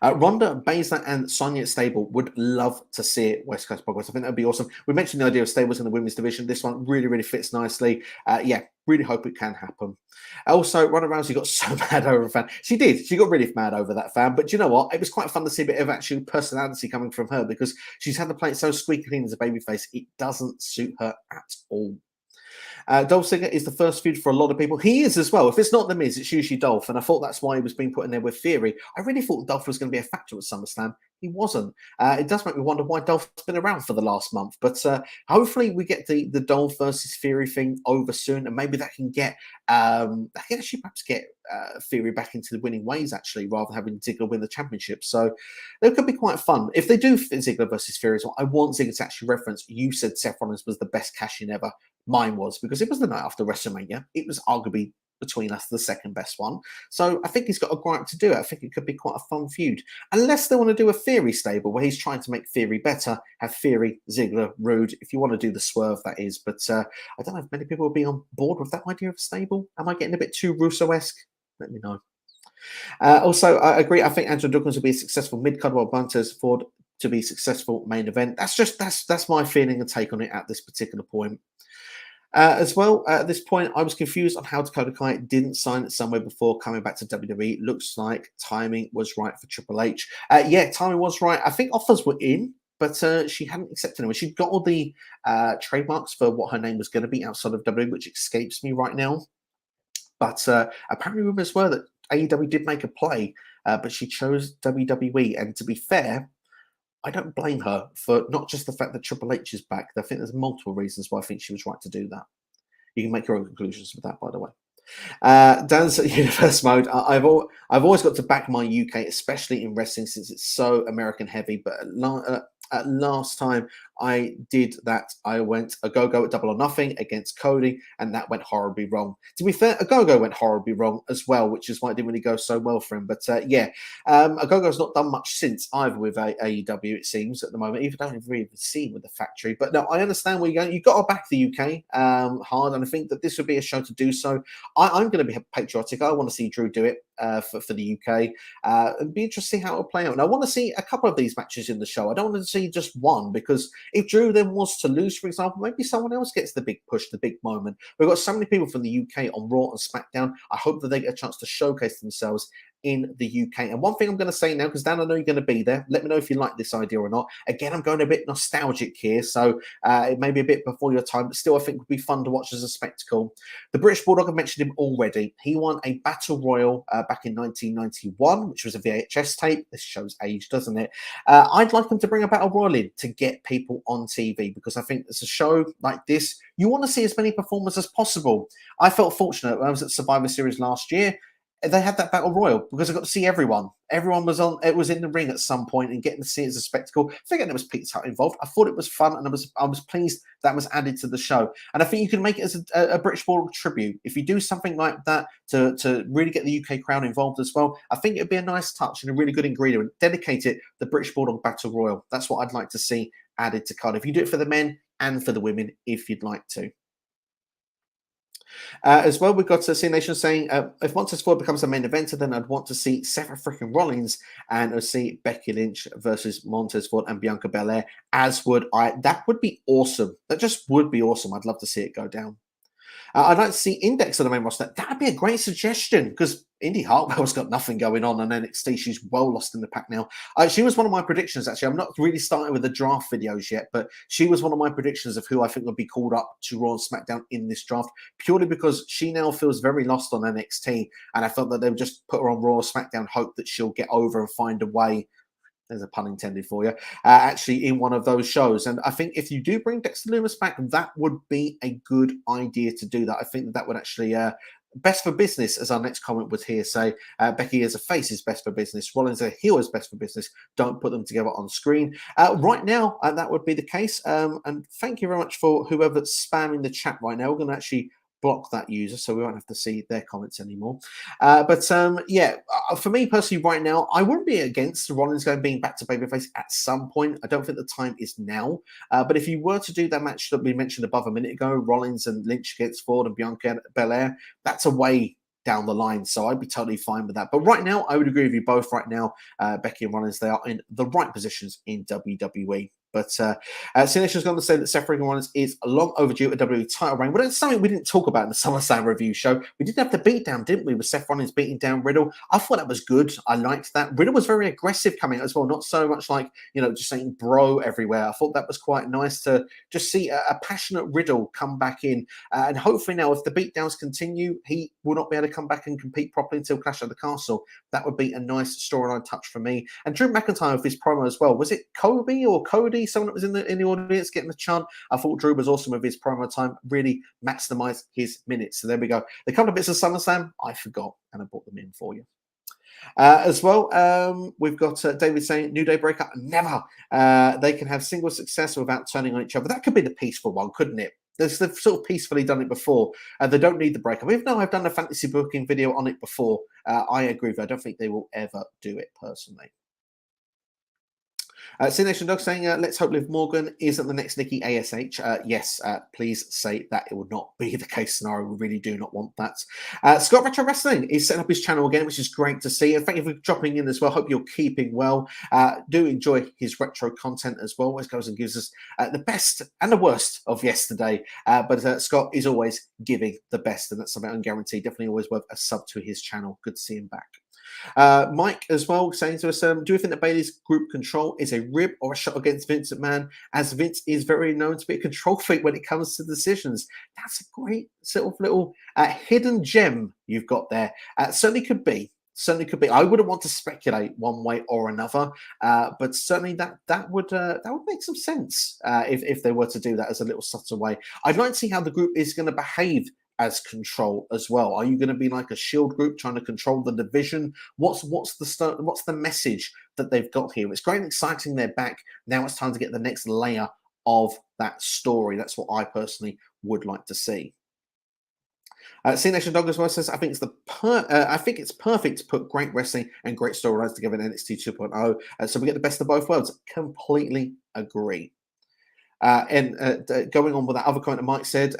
Ronda, Baszler, and Sonya stable would love to see it. West Coast Progress. I think that would be awesome. We mentioned the idea of stables in the women's division. This one really, really fits nicely. Yeah, really hope it can happen. Also, Ronda Rousey got so mad over a fan. She did. She got really mad over that fan. But you know what? It was quite fun to see a bit of actual personality coming from her because she's had to play it so squeaky clean as a babyface. It doesn't suit her at all. Dolph Ziggler is the first feud for a lot of people. He is as well. If it's not The Miz, it's usually Dolph. And I thought that's why he was being put in there with Theory. I really thought Dolph was going to be a factor at SummerSlam. He wasn't. It does make me wonder why Dolph's been around for the last month. But hopefully we get the Dolph versus Theory thing over soon. And maybe that can get, actually perhaps get Theory back into the winning ways, actually, rather than having Ziggler win the championship. So it could be quite fun. If they do Ziggler versus Theory as well, I want Ziggler to actually reference, you said Seth Rollins was the best cash-in ever. Mine was, because it was the night after WrestleMania. It was arguably between us the second best one. So I think he's got a gripe to do it. I think it could be quite a fun feud. Unless they want to do a Theory stable where he's trying to make Theory better, have Theory, Ziggler, Rude, if you want to do the swerve, that is. But I don't know if many people will be on board with that idea of a stable. Am I getting a bit too Russo-esque? Let me know. Also, I agree. I think Angela Dawkins will be a successful mid-card while Bunter's Ford to be successful main event. That's my feeling and take on it at this particular point. As well, at this point, I was confused on how Dakota Kai didn't sign it somewhere before coming back to WWE. Looks like timing was right for Triple H. Yeah, timing was right. I think offers were in, but she hadn't accepted them. She'd got all the trademarks for what her name was going to be outside of WWE, which escapes me right now. But apparently rumors were that AEW did make a play, but she chose WWE. And to be fair, I don't blame her for not just the fact that Triple H is back. I think there's multiple reasons why I think she was right to do that. You can make your own conclusions with that, by the way. Dan's Universe Mode. I've always got to back my UK, especially in wrestling, since it's so American heavy. But last time I did that, I went a go-go at Double or Nothing against Cody, and that went horribly wrong. To be fair, a go-go went horribly wrong as well, which is why it didn't really go so well for him. But yeah, a go-go's not done much since either with AEW, it seems, at the moment. Even don't really see him with the factory. But no, I understand where you're going. You've got to back the UK hard, and I think that this would be a show to do so. I'm going to be patriotic. I want to see Drew do it for the UK. It'd be interesting how it'll play out. And I want to see a couple of these matches in the show. I don't want to see just one, because if Drew then was to lose, for example, maybe someone else gets the big push, the big moment. We've got so many people from the UK on Raw and SmackDown. I hope that they get a chance to showcase themselves in the UK. And one thing I'm going to say now, because Dan, I know you're going to be there, let me know if you like this idea or not. Again, I'm going a bit nostalgic here, so it may be a bit before your time, but still I think would be fun to watch as a spectacle. The British Bulldog, I mentioned him already. He won a Battle Royal back in 1991, which was a VHS tape. This shows age, doesn't it? I'd like him to bring a Battle Royal in to get people on TV, because I think it's a show like this, you want to see as many performers as possible. I felt fortunate when I was at Survivor Series last year. They had that battle royal because I got to see everyone. Everyone was on. It was in the ring at some point, and getting to see it as a spectacle. Forgetting there was Pizza Hut involved, I thought it was fun, and I was pleased that was added to the show. And I think you can make it as a British Bulldog tribute if you do something like that to really get the UK crowd involved as well. I think it'd be a nice touch and a really good ingredient. Dedicate it the British Bulldog Battle Royal. That's what I'd like to see added to Cardiff. You do it for the men and for the women if you'd like to. As well, we've got C Nation saying, if Montez Ford becomes the main eventer, then I'd want to see Seth freaking Rollins and I'd see Becky Lynch versus Montez Ford and Bianca Belair, as would I. That would be awesome. That just would be awesome. I'd love to see it go down. I'd like to see Index on the main roster. That'd be a great suggestion, because Indy Hartwell's got nothing going on NXT. She's well lost in the pack now. She was one of my predictions, actually. I'm not really starting with the draft videos yet, but she was one of my predictions of who I think would be called up to Raw and SmackDown in this draft, purely because she now feels very lost on NXT, and I felt that they would just put her on Raw or SmackDown, hope that she'll get over and find a way. There's a pun intended for you, actually in one of those shows. And I think if you do bring Dexter Lumis back, that would be a good idea to do that. I think that would actually, best for business, as our next comment would here say, Becky as a face is best for business, Rollins as a heel is best for business. Don't put them together on screen. Right now, that would be the case. And thank you very much for whoever's spamming the chat right now. We're going to actually block that user so we won't have to see their comments anymore. Yeah, for me personally right now, I wouldn't be against Rollins being back to babyface at some point. I don't think the time is now. But if you were to do that match that we mentioned above a minute ago, Rollins and Lynch against Ford and Bianca Belair, that's a way down the line, so I'd be totally fine with that. But right now, I would agree with you both. Right now, Becky and Rollins, they are in the right positions in WWE. But Sination's going to say that Seth Rollins is long overdue a WWE title reign. But it's something we didn't talk about in the SummerSlam review show. We did have the beatdown, didn't we, with Seth Rollins beating down Riddle. I thought that was good. I liked that. Riddle was very aggressive coming out as well, not so much like, just saying bro everywhere. I thought that was quite nice to just see a passionate Riddle come back in. And hopefully now, if the beatdowns continue, he will not be able to come back and compete properly until Clash of the Castle. That would be a nice storyline touch for me. And Drew McIntyre with his promo as well. Was it Kobe or Cody? Someone that was in the audience getting the chant. I thought Drew was awesome with his promo time, really maximised his minutes. So there we go. The couple of bits of SummerSlam I forgot, and I brought them in for you. As well, we've got David saying, New Day breakup, never. They can have single success without turning on each other. That could be the peaceful one, couldn't it? They've sort of peacefully done it before. They don't need the breakup. Even though I've done a fantasy booking video on it before, I agree with you. I don't think they will ever do it personally. C Nation Dog saying, let's hope Liv Morgan isn't the next Nikki ASH. Yes, please say that it would not be the case scenario. We really do not want that. Scott Retro Wrestling is setting up his channel again, which is great to see. And thank you for dropping in as well. Hope you're keeping well. Do enjoy his retro content as well. Always goes and gives us the best and the worst of yesterday. But Scott is always giving the best, and that's something I can guarantee. Definitely always worth a sub to his channel. Good to see him back. Mike as well saying to us, do you think that Bayley's group control is a rib or a shot against Vince McMahon, as Vince is very known to be a control freak when it comes to decisions? That's a great sort of little hidden gem you've got there. Certainly could be. Certainly could be. I wouldn't want to speculate one way or another, but certainly that would make some sense if they were to do that as a little subtle way. I'd like to see how the group is going to behave as control as well? Are you going to be like a Shield group trying to control the division? What's the message that they've got here? It's great and exciting they're back. Now it's time to get the next layer of that story. That's what I personally would like to see. C Nation Dog as well says, I think it's perfect to put great wrestling and great storylines together in NXT 2.0. So we get the best of both worlds. Completely agree. And going on with that other comment that Mike said,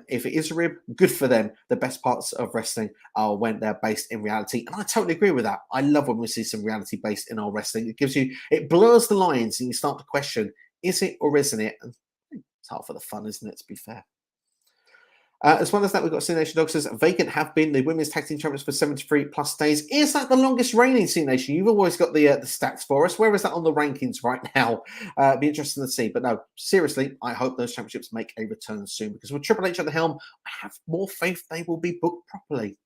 if it is a rib, good for them. The best parts of wrestling are when they're based in reality. And I totally agree with that. I love when we see some reality based in our wrestling. It blurs the lines and you start to question, is it or isn't it? And it's half of the fun, isn't it, to be fair? As well as that, we've got C Nation Dog says, Vacant have been the women's tag team champions for 73 plus days. Is that the longest reigning, C Nation? You've always got the stats for us. Where is that on the rankings right now? Be interesting to see. But no, seriously, I hope those championships make a return soon, because with Triple H at the helm, I have more faith they will be booked properly.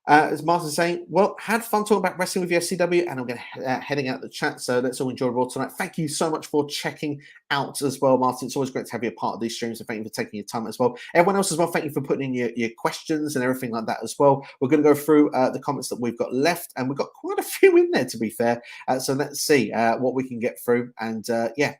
As Martin's saying, well, had fun talking about wrestling with you, SCW, and I'm going to heading out the chat. So let's all enjoy Raw tonight. Thank you so much for checking out as well, Martin. It's always great to have you a part of these streams, and thank you for taking your time as well. Everyone else as well, thank you for putting in your questions and everything like that as well. We're going to go through the comments that we've got left, and we've got quite a few in there, to be fair. So let's see what we can get through, and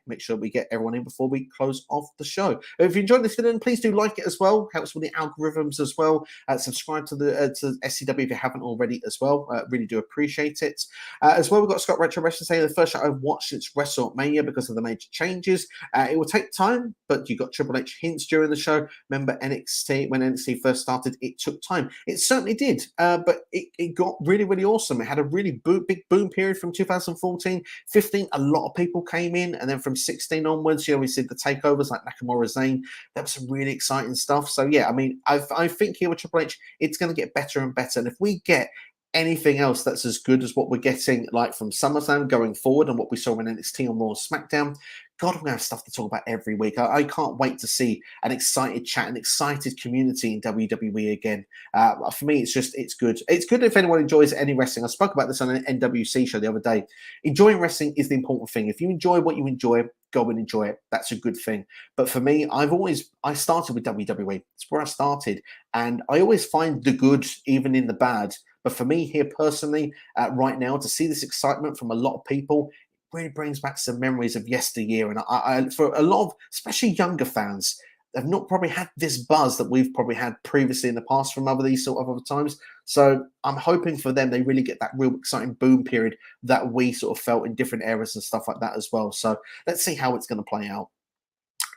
make sure we get everyone in before we close off the show. If you enjoyed this video, please do like it as well. Helps with the algorithms as well. Subscribe to the to SCW if you haven't already as well. Really do appreciate it. As well, we've got Scott Retro Wrestling saying the first show I've watched since WrestleMania because of the major changes. It will take time, but you got Triple H hints during the show. Remember NXT, when NXT first started, it took time. It certainly did, but it got really, really awesome. It had a really big boom period from 2014, 15. A lot of people came in, and then from 16 onwards, we see the takeovers like Nakamura, Zayn. That was some really exciting stuff. So yeah, I mean, I think here with Triple H, it's going to get better and better. And if we get anything else that's as good as what we're getting, like from SummerSlam going forward and what we saw in NXT on Raw and SmackDown, God, we're going to have stuff to talk about every week. I can't wait to see an excited chat, an excited community in WWE again. For me, it's good. It's good if anyone enjoys any wrestling. I spoke about this on an NWC show the other day. Enjoying wrestling is the important thing. If you enjoy what you enjoy, go and enjoy it. That's a good thing. But for me, I started with WWE. It's where I started. And I always find the good even in the bad. But for me here personally, right now, to see this excitement from a lot of people, really brings back some memories of yesteryear. And I for a lot of, especially younger fans, have not probably had this buzz that we've probably had previously in the past from these sort of other times. So I'm hoping for them, they really get that real exciting boom period that we sort of felt in different eras and stuff like that as well. So let's see how it's going to play out.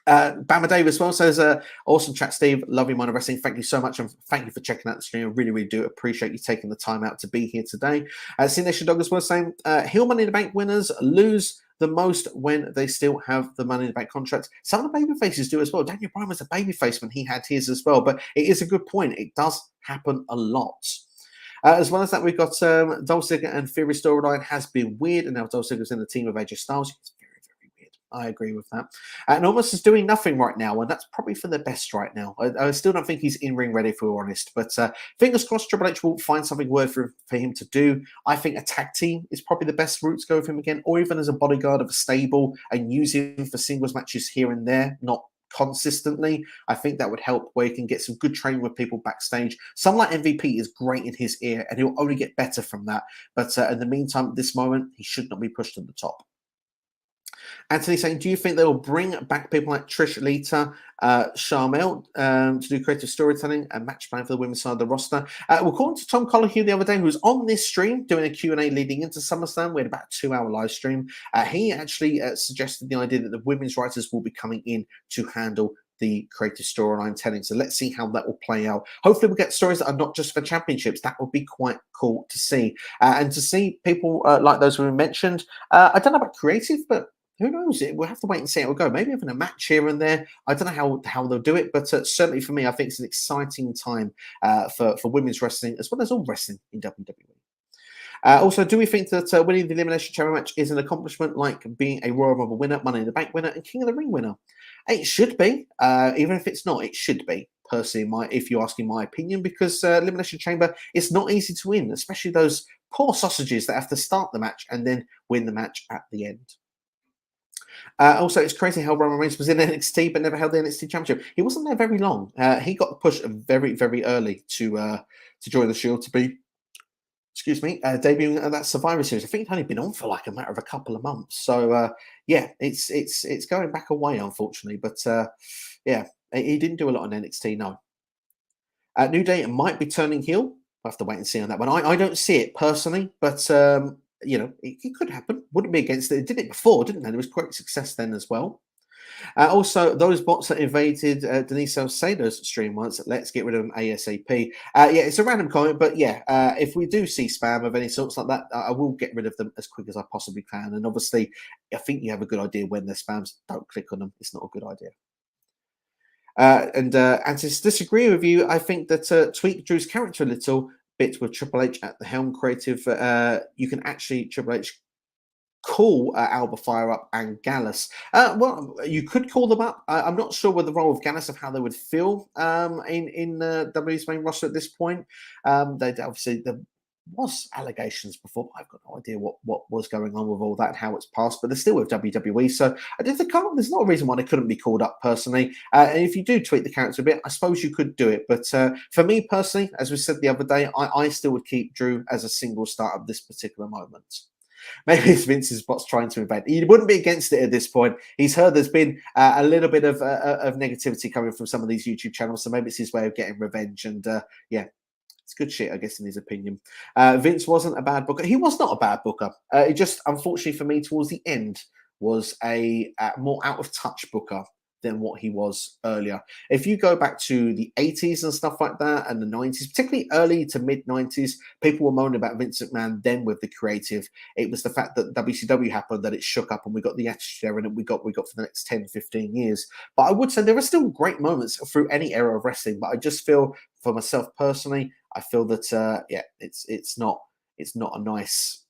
Bama Dave as well says, awesome chat, Steve. Love you, Mind of Wrestling. Thank you so much, and thank you for checking out the stream. I really, really do appreciate you taking the time out to be here today. C Nation Dog as well saying, heel Money in the Bank winners lose the most when they still have the Money in the Bank contract. Some of the baby faces do as well. Daniel Bryan was a baby face when he had his as well, but it is a good point. It does happen a lot. As well as that, we've got Dolph Ziggler and Fury storyline has been weird, and now Dolph Ziggler's in the team of AJ Styles. It's very, very weird. I agree with that. And Almost is doing nothing right now, and that's probably for the best right now. I still don't think he's in-ring ready, if we're honest, but fingers crossed Triple H will find something worth for him to do. I think a tag team is probably the best route to go with him again, or even as a bodyguard of a stable and use him for singles matches here and there, not consistently. I think that would help, where you can get some good training with people backstage. Someone like MVP is great in his ear, and he'll only get better from that. But in the meantime, at this moment, he should not be pushed to the top. Anthony saying, do you think they will bring back people like Trish, Lita, Charmel to do creative storytelling and match plan for the women's side of the roster? Well, according to Tom Colahue the other day, who was on this stream doing a Q&A leading into SummerSlam, we had about a 2-hour live stream. He actually suggested the idea that the women's writers will be coming in to handle the creative storyline telling. So let's see how that will play out. Hopefully we'll get stories that are not just for championships. That would be quite cool to see. And to see people like those we mentioned. I don't know about creative, but who knows? We'll have to wait and see how it will go. Maybe having a match here and there. I don't know how they'll do it, but certainly for me, I think it's an exciting time for women's wrestling, as well as all wrestling in WWE. Also, do we think that winning the Elimination Chamber match is an accomplishment like being a Royal Rumble winner, Money in the Bank winner, and King of the Ring winner? It should be. Even if it's not, it should be. Personally, if you're asking my opinion, because Elimination Chamber is not easy to win, especially those poor sausages that have to start the match and then win the match at the end. Also, it's crazy how Roman Reigns was in NXT but never held the NXT Championship. He wasn't there very long. He got pushed very, very early to join the Shield to be, excuse me, debuting at that Survivor Series. I think it's only been on for like a matter of a couple of months. So yeah, it's going back away, unfortunately. But yeah, he didn't do a lot on NXT. No. New Day might be turning heel. We'll have to wait and see on that one. I don't see it personally, but you know, it could happen. Wouldn't be against it. It did it before, didn't it? It was quite success then as well. Also, those bots that invaded Denise Salcedo's stream once, let's get rid of them ASAP. Yeah, it's a random comment, but yeah, if we do see spam of any sorts like that, I will get rid of them as quick as I possibly can. And obviously, I think you have a good idea when they're spams. Don't click on them. It's not a good idea. And to disagree with you, I think that tweak Drew's character a little bit with Triple H at the helm creative. You can actually Triple H call Alba Fire up and Gallus. Well, you could call them up. I'm not sure with the role of Gallus of how they would feel in WWE's main roster at this point. They obviously there was allegations before. I've got no idea what was going on with all that and how it's passed, but they're still with WWE. So there's not a reason why they couldn't be called up personally. And if you do tweak the character a bit, I suppose you could do it. But for me personally, as we said the other day, I still would keep Drew as a single star at this particular moment. Maybe it's Vince's bots trying to invade. He wouldn't be against it at this point. He's heard there's been a little bit of negativity coming from some of these YouTube channels, so maybe it's his way of getting revenge. And yeah, it's good shit, I guess, in his opinion. Vince wasn't a bad booker. He was not a bad booker. It just, unfortunately for me, towards the end, was a more out of touch booker than what he was earlier. If you go back to the 80s and stuff like that and the 90s, particularly early to mid 90s, people were moaning about Vince McMahon then with the creative. It was the fact that WCW happened that it shook up and we got the Attitude Era and we got for the next 10, 15 years. But I would say there are still great moments through any era of wrestling, but I just feel for myself personally, I feel that yeah, it's not a nice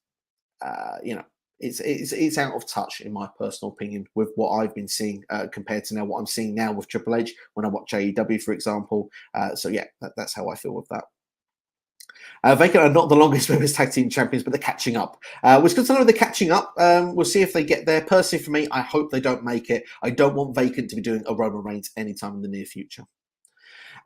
you know, it's out of touch in my personal opinion with what I've been seeing compared to now what I'm seeing now with Triple H when I watch AEW, for example. So yeah, that's how I feel with that. Vacant are not the longest women's tag team champions, but they're catching up. Which good to know they're catching up. We'll see if they get there. Personally, for me, I hope they don't make it. I don't want Vacant to be doing a Roman Reigns anytime in the near future.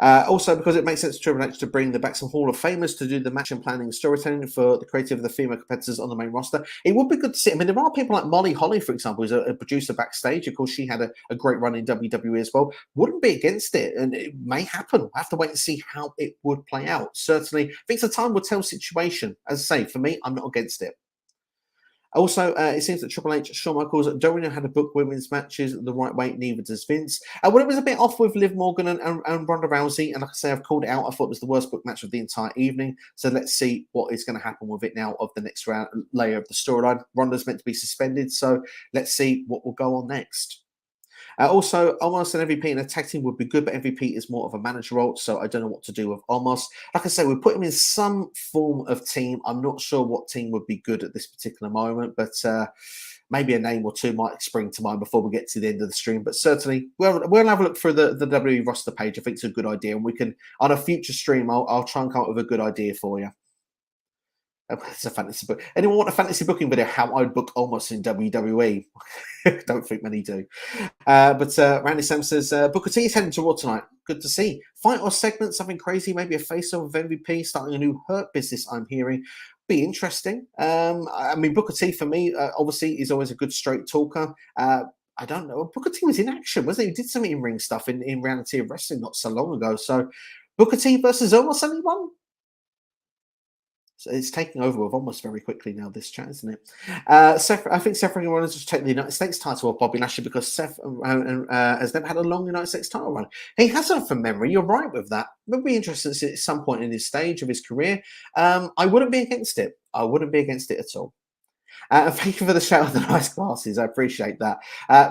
Also, because it makes sense to Triple H to bring back some Hall of Famers to do the match and planning and storytelling for the creative of the female competitors on the main roster. It would be good to see. I mean, there are people like Molly Holly, for example, who's a producer backstage. Of course, she had a great run in WWE as well. Wouldn't be against it, and it may happen. We'll have to wait and see how it would play out. Certainly, I think the time will tell situation. As I say, for me, I'm not against it. Also, it seems that Triple H, Shawn Michaels don't really know how to book women's matches the right way, neither does Vince. Well, it was a bit off with Liv Morgan and Ronda Rousey, and like I say, I've called it out. I thought it was the worst book match of the entire evening. So let's see what is going to happen with it now of the next layer of the storyline. Ronda's meant to be suspended, so let's see what will go on next. Also, Omos and MVP in a tag team would be good, but MVP is more of a manager role, so I don't know what to do with Omos. Like I say, we put him in some form of team. I'm not sure what team would be good at this particular moment, but maybe a name or two might spring to mind before we get to the end of the stream. But certainly, we'll have a look through the WWE roster page. I think it's a good idea, and we can, on a future stream, I'll try and come up with a good idea for you. It's a fantasy book. Anyone want a fantasy booking video? How I would book Omos in WWE? Don't think many do. But Randy Sam says Booker T is heading to Raw tonight. Good to see. Fight or segment, something crazy, maybe a face-off of MVP, starting a new Hurt business. I'm hearing. Be interesting. I mean, Booker T for me, obviously, is always a good straight talker. I don't know. Booker T was in action, wasn't he? He did some in-ring stuff in Reality of Wrestling not so long ago. So Booker T versus Omos, anyone? So it's taking over with almost very quickly now, this chat, isn't it? Seth, I think Seth Rollins wanted to take the United States title off Bobby Lashley because Seth has never had a long United States title run. He hasn't from memory. You're right with that. It would be interesting to see at some point in his stage of his career. I wouldn't be against it. I wouldn't be against it at all. Thank you for the shout of the nice glasses. I appreciate that.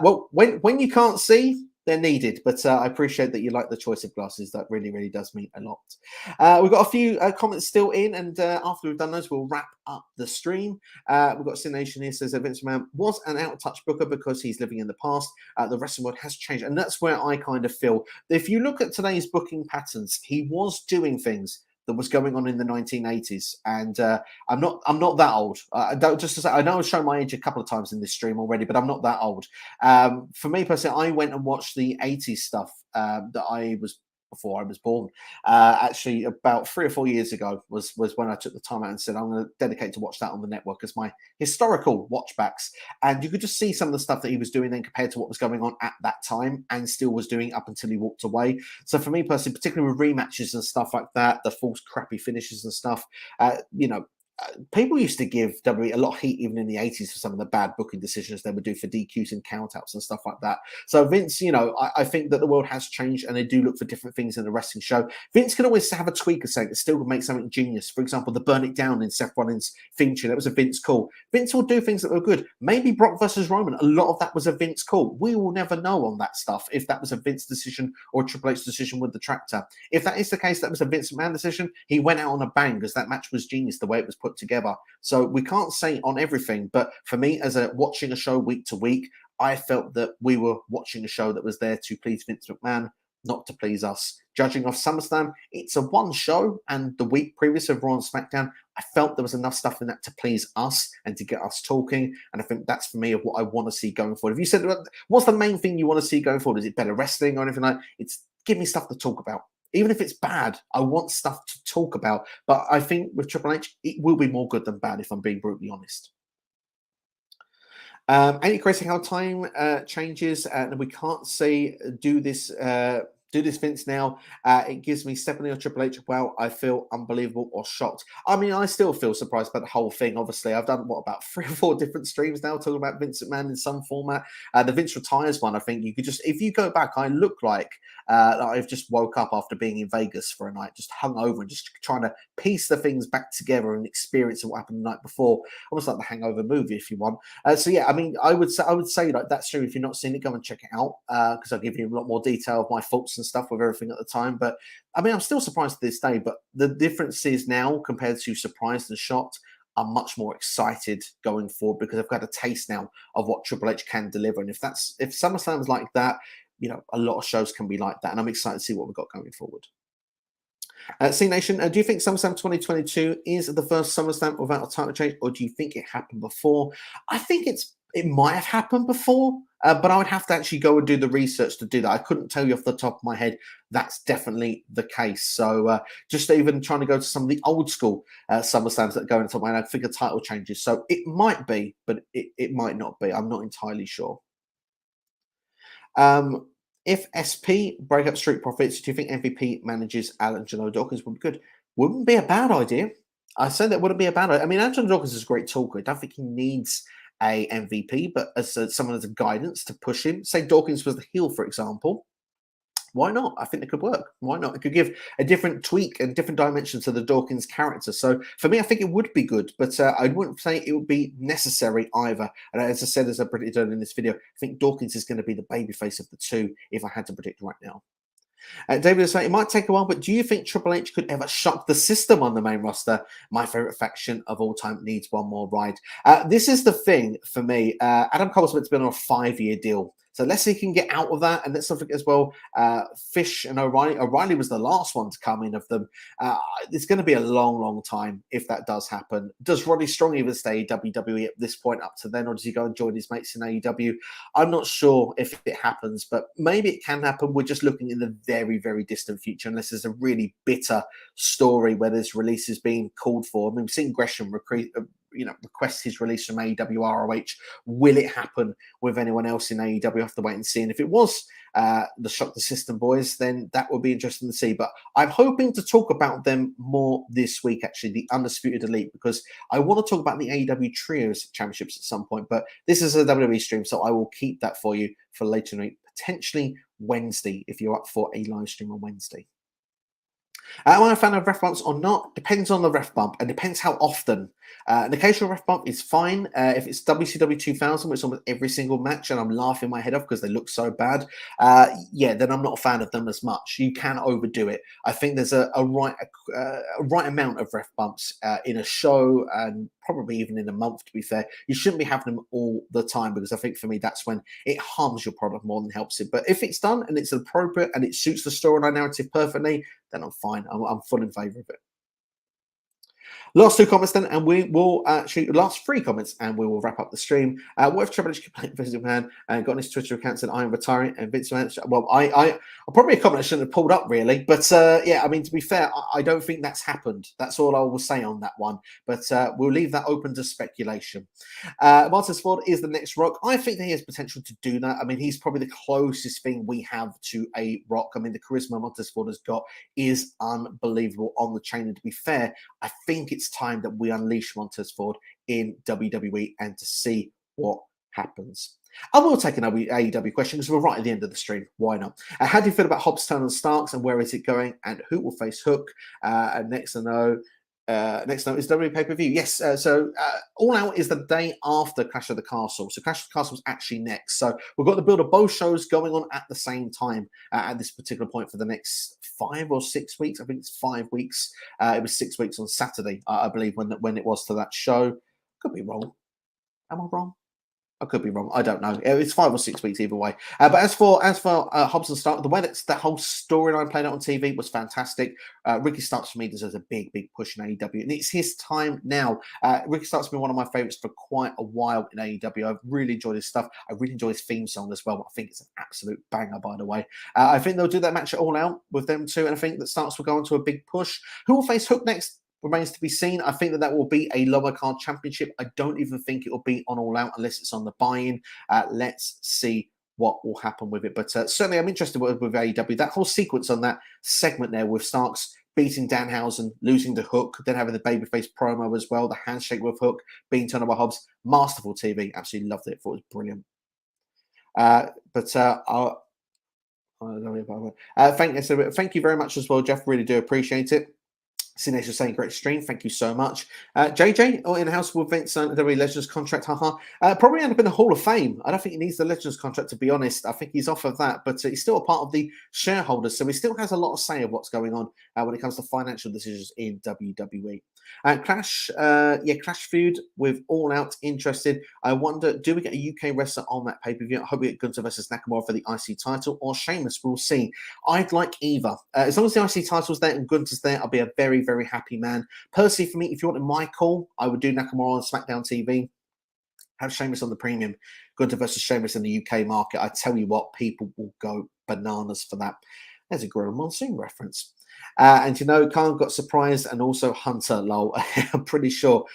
Well, when you can't see, they're needed, but I appreciate that you like the choice of glasses. That really, really does mean a lot. We've got a few comments still in, and after we've done those, we'll wrap up the stream. We've got Sin Nation here says Vince McMahon was an out-of-touch booker because he's living in the past. The wrestling world has changed, and that's where I kind of feel. If you look at today's booking patterns, he was doing things that was going on in the 1980s. And I'm not that old. Just to say, I know I've shown my age a couple of times in this stream already, but I'm not that old. For me personally, I went and watched the 80s stuff that I was before I was born. Actually, about 3 or 4 years ago was when I took the time out and said I'm going to dedicate to watch that on the network as my historical watchbacks. And you could just see some of the stuff that he was doing then compared to what was going on at that time, and still was doing up until he walked away. So for me personally, particularly with rematches and stuff like that, the false crappy finishes and stuff, people used to give WWE a lot of heat even in the 80s for some of the bad booking decisions they would do for DQs and countouts and stuff like that. So Vince, I think that the world has changed and they do look for different things in a wrestling show. Vince can always have a tweak of something that still make something genius. For example, the Burn It Down in Seth Rollins' theme tune, that was a Vince call. Vince will do things that were good. Maybe Brock versus Roman, a lot of that was a Vince call. We will never know on that stuff if that was a Vince decision or a Triple H decision with the tractor. If that is the case, that was a Vince McMahon decision. He went out on a bang because that match was genius the way it was put together. So we can't say on everything, but for me, as watching a show week to week, I felt that we were watching a show that was there to please Vince McMahon, not to please us. Judging off SummerSlam, it's a one show, and the week previous of Raw and SmackDown, I felt there was enough stuff in that to please us and to get us talking. And I think that's for me of what I want to see going forward. If you said, what's the main thing you want to see going forward? Is it better wrestling or anything like that? It's give me stuff to talk about. Even if it's bad, I want stuff to talk about. But I think with Triple H, it will be more good than bad, if I'm being brutally honest. Ain't it crazy how time changes and we can't say do this Vince now? It gives me Stephanie or Triple H. Well, I feel unbelievable or shocked. I mean, I still feel surprised about the whole thing. Obviously, I've done about 3 or 4 different streams now talking about Vince McMahon in some format. The Vince retires one, I think you could just, if you go back, I look like I've just woke up after being in Vegas for a night, just hung over and just trying to piece the things back together and experience what happened the night before. Almost like the Hangover movie, if you want. So yeah, I mean, I would say like that's true. If you're not seeing it, go and check it out because I'll give you a lot more detail of my thoughts and stuff with everything at the time. But I mean, I'm still surprised to this day. But the difference is now compared to surprised and shocked, I'm much more excited going forward because I've got a taste now of what Triple H can deliver. And if SummerSlam's like that, a lot of shows can be like that. And I'm excited to see what we've got going forward. C Nation, do you think SummerSlam 2022 is the first SummerSlam without a title change, or do you think it happened before? I think it might have happened before, but I would have to actually go and do the research to do that. I couldn't tell you off the top of my head that's definitely the case. So just even trying to go to some of the old school SummerSlams that go into my head, I think a title changes. So it might be, but it might not be. I'm not entirely sure. If SP break up Street Profits, do you think MVP manages Angelo Dawkins would be good? Wouldn't be a bad idea. I say that wouldn't be a bad idea. I mean, Angelo Dawkins is a great talker. I don't think he needs a MVP, but as someone as a guidance to push him. Say Dawkins was the heel, for example. Why not? I think it could work. Why not? It could give a different tweak and different dimension to the Dawkins character. So for me, I think it would be good, but I wouldn't say it would be necessary either. And as I said, as I predicted in this video, I think Dawkins is going to be the babyface of the two if I had to predict right now. David is saying it might take a while, but do you think Triple H could ever shock the system on the main roster? My favorite faction of all time needs one more ride. This is the thing for me. Adam Cole's meant to be on a 5-year deal. So let's see if he can get out of that. And let's not forget as well, Fish and O'Reilly. O'Reilly was the last one to come in of them. It's going to be a long, long time if that does happen. Does Roddy Strong even stay WWE at this point up to then, or does he go and join his mates in AEW? I'm not sure if it happens, but maybe it can happen. We're just looking in the very, very distant future, unless there's a really bitter story where this release is being called for. I mean, we've seen Gresham request his release from AEW ROH. Will it happen with anyone else in AEW? We have to wait and see. And if it was the Shock the System boys, then that would be interesting to see. But I'm hoping to talk about them more this week, actually, the Undisputed Elite, because I want to talk about the AEW Trios Championships at some point. But this is a WWE stream, so I will keep that for you for later in the week, potentially Wednesday, if you're up for a live stream on Wednesday. Am I a fan of ref bumps or not? Depends on the ref bump and depends how often. An occasional ref bump is fine. If it's WCW 2000, which is almost every single match, and I'm laughing my head off because they look so bad, then I'm not a fan of them as much. You can overdo it. I think there's a right amount of ref bumps in a show, and probably even in a month, to be fair. You shouldn't be having them all the time, because I think for me that's when it harms your product more than helps it. But if it's done and it's appropriate and it suits the storyline narrative perfectly, then I'm fine. I'm full in favour of it. Last two comments then, and we will shoot last three comments, and we will wrap up the stream. What if Triple H could play Vince McMahon and got on his Twitter account said, "I am retiring," and Vince McMahon? Well, I probably a comment I shouldn't have pulled up really, but yeah, I mean, to be fair, I don't think that's happened. That's all I will say on that one. But we'll leave that open to speculation. Martin Ford is the next Rock. I think that he has potential to do that. I mean, he's probably the closest thing we have to a Rock. I mean, the charisma Martin Ford has got is unbelievable on the chain. And to be fair, I think it's time that we unleash Montez Ford in WWE and to see what happens. I will take an AEW question because we're right at the end of the stream. Why not? How do you feel about Hobbs, Turner, and Starks, and where is it going? And who will face Hook? And next to know. Next note is WWE pay-per-view. Yes, so All Out is the day after Clash of the Castle. So Clash of the Castle is actually next. So we've got the build of both shows going on at the same time at this particular point for the next 5 or 6 weeks. I think it's 5 weeks. It was 6 weeks on Saturday, I believe, when it was to that show. Could be wrong. Am I wrong? I could be wrong. I don't know. It's 5 or 6 weeks either way. But as for Hobbs and Stark, the way that whole storyline played out on TV was fantastic. Ricky Starks for me deserves a big push in AEW, and it's his time now. Ricky Starks has been one of my favorites for quite a while in AEW. I've really enjoyed his stuff. I really enjoy his theme song as well. I think it's an absolute banger, by the way. I think they'll do that match at All Out with them too, and I think that Starks will go on to a big push. Who will face Hook next? Remains to be seen. I think that will be a lower card championship. I don't even think it will be on All Out unless it's on the buy-in. Let's see what will happen with it. But certainly I'm interested with AEW. That whole sequence on that segment there with Starks beating Danhausen, losing to Hook, then having the babyface promo as well, the handshake with Hook, being turned by Hobbs. Masterful TV. Absolutely loved it. Thought it was brilliant. Thank you very much as well, Jeff. Really do appreciate it. Sinesh is saying great stream. Thank you so much. JJ, in the house with Vince and WWE Legends contract. Probably end up in the Hall of Fame. I don't think he needs the Legends contract, to be honest. I think he's off of that, but he's still a part of the shareholders, so he still has a lot of say of what's going on when it comes to financial decisions in WWE. Clash feud with All Out. Interested. I wonder, do we get a UK wrestler on that pay-per-view? I hope we get Gunther versus Nakamura for the IC title or Sheamus. We'll see. I'd like either. As long as the IC title's there and Gunther's there, I'll be a very happy man. Personally, for me, if you wanted my call, I would do Nakamura on SmackDown TV. Have Sheamus on the premium. Gunther versus Sheamus in the UK market. I tell you what, people will go bananas for that. There's a Gorilla Monsoon reference. And Khan got surprised, and also Hunter, lol. I'm pretty sure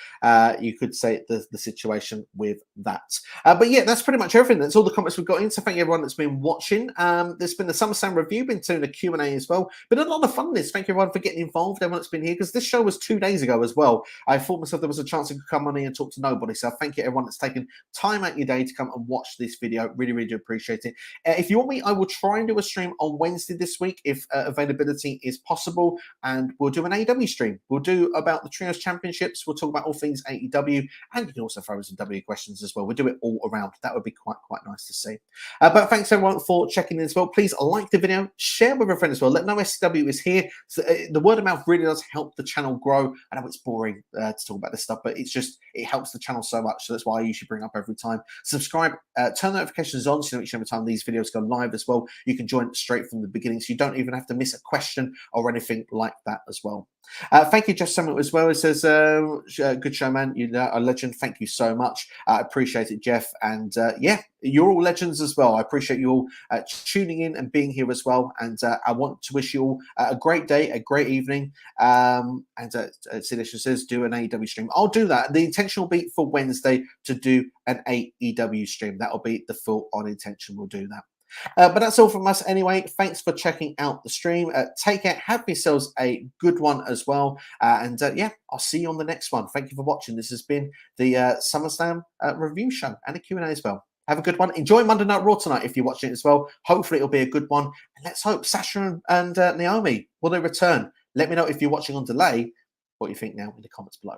you could say the situation with that. But yeah, that's pretty much everything. That's all the comments we've got in. So thank you everyone that's been watching. There's been the SummerSlam review, been doing a Q&A as well. Been a lot of fun this. Thank you everyone for getting involved, everyone that's been here, because this show was 2 days ago as well. I thought myself there was a chance I could come on here and talk to nobody. So thank you everyone that's taken time out your day to come and watch this video. Really do appreciate it. If you want me, I will try and do a stream on Wednesday this week if availability is possible, and we'll do an AEW stream. We'll do about the Trios Championships. We'll talk about all things AEW, and you can also throw some W questions as well. We'll do it all around. That would be quite nice to see. But thanks everyone for checking in as well. Please like the video, share with a friend as well. Let know SW is here. So, the word of mouth really does help the channel grow. I know it's boring to talk about this stuff, but it helps the channel so much. So that's why I usually bring up every time. Subscribe, turn notifications on so you know each and every time these videos go live as well. You can join straight from the beginning, so you don't even have to miss a question or anything like that as well. Thank you, Jeff Summit, as well. It says, good show, man. You're a legend. Thank you so much. I appreciate it, Jeff. And yeah, you're all legends as well. I appreciate you all tuning in and being here as well. And I want to wish you all a great day, a great evening. And Sinisha says, do an AEW stream. I'll do that. The intention will be for Wednesday to do an AEW stream. That'll be the full on intention. We'll do that. But that's all from us anyway. Thanks for checking out the stream. Take care. Have yourselves a good one as well. And yeah, I'll see you on the next one. Thank you for watching. This has been the SummerSlam review show and a Q&A as well. Have a good one. Enjoy Monday Night Raw tonight if you're watching it as well. Hopefully it'll be a good one. And let's hope Sasha and Naomi will they return. Let me know if you're watching on delay what you think now in the comments below.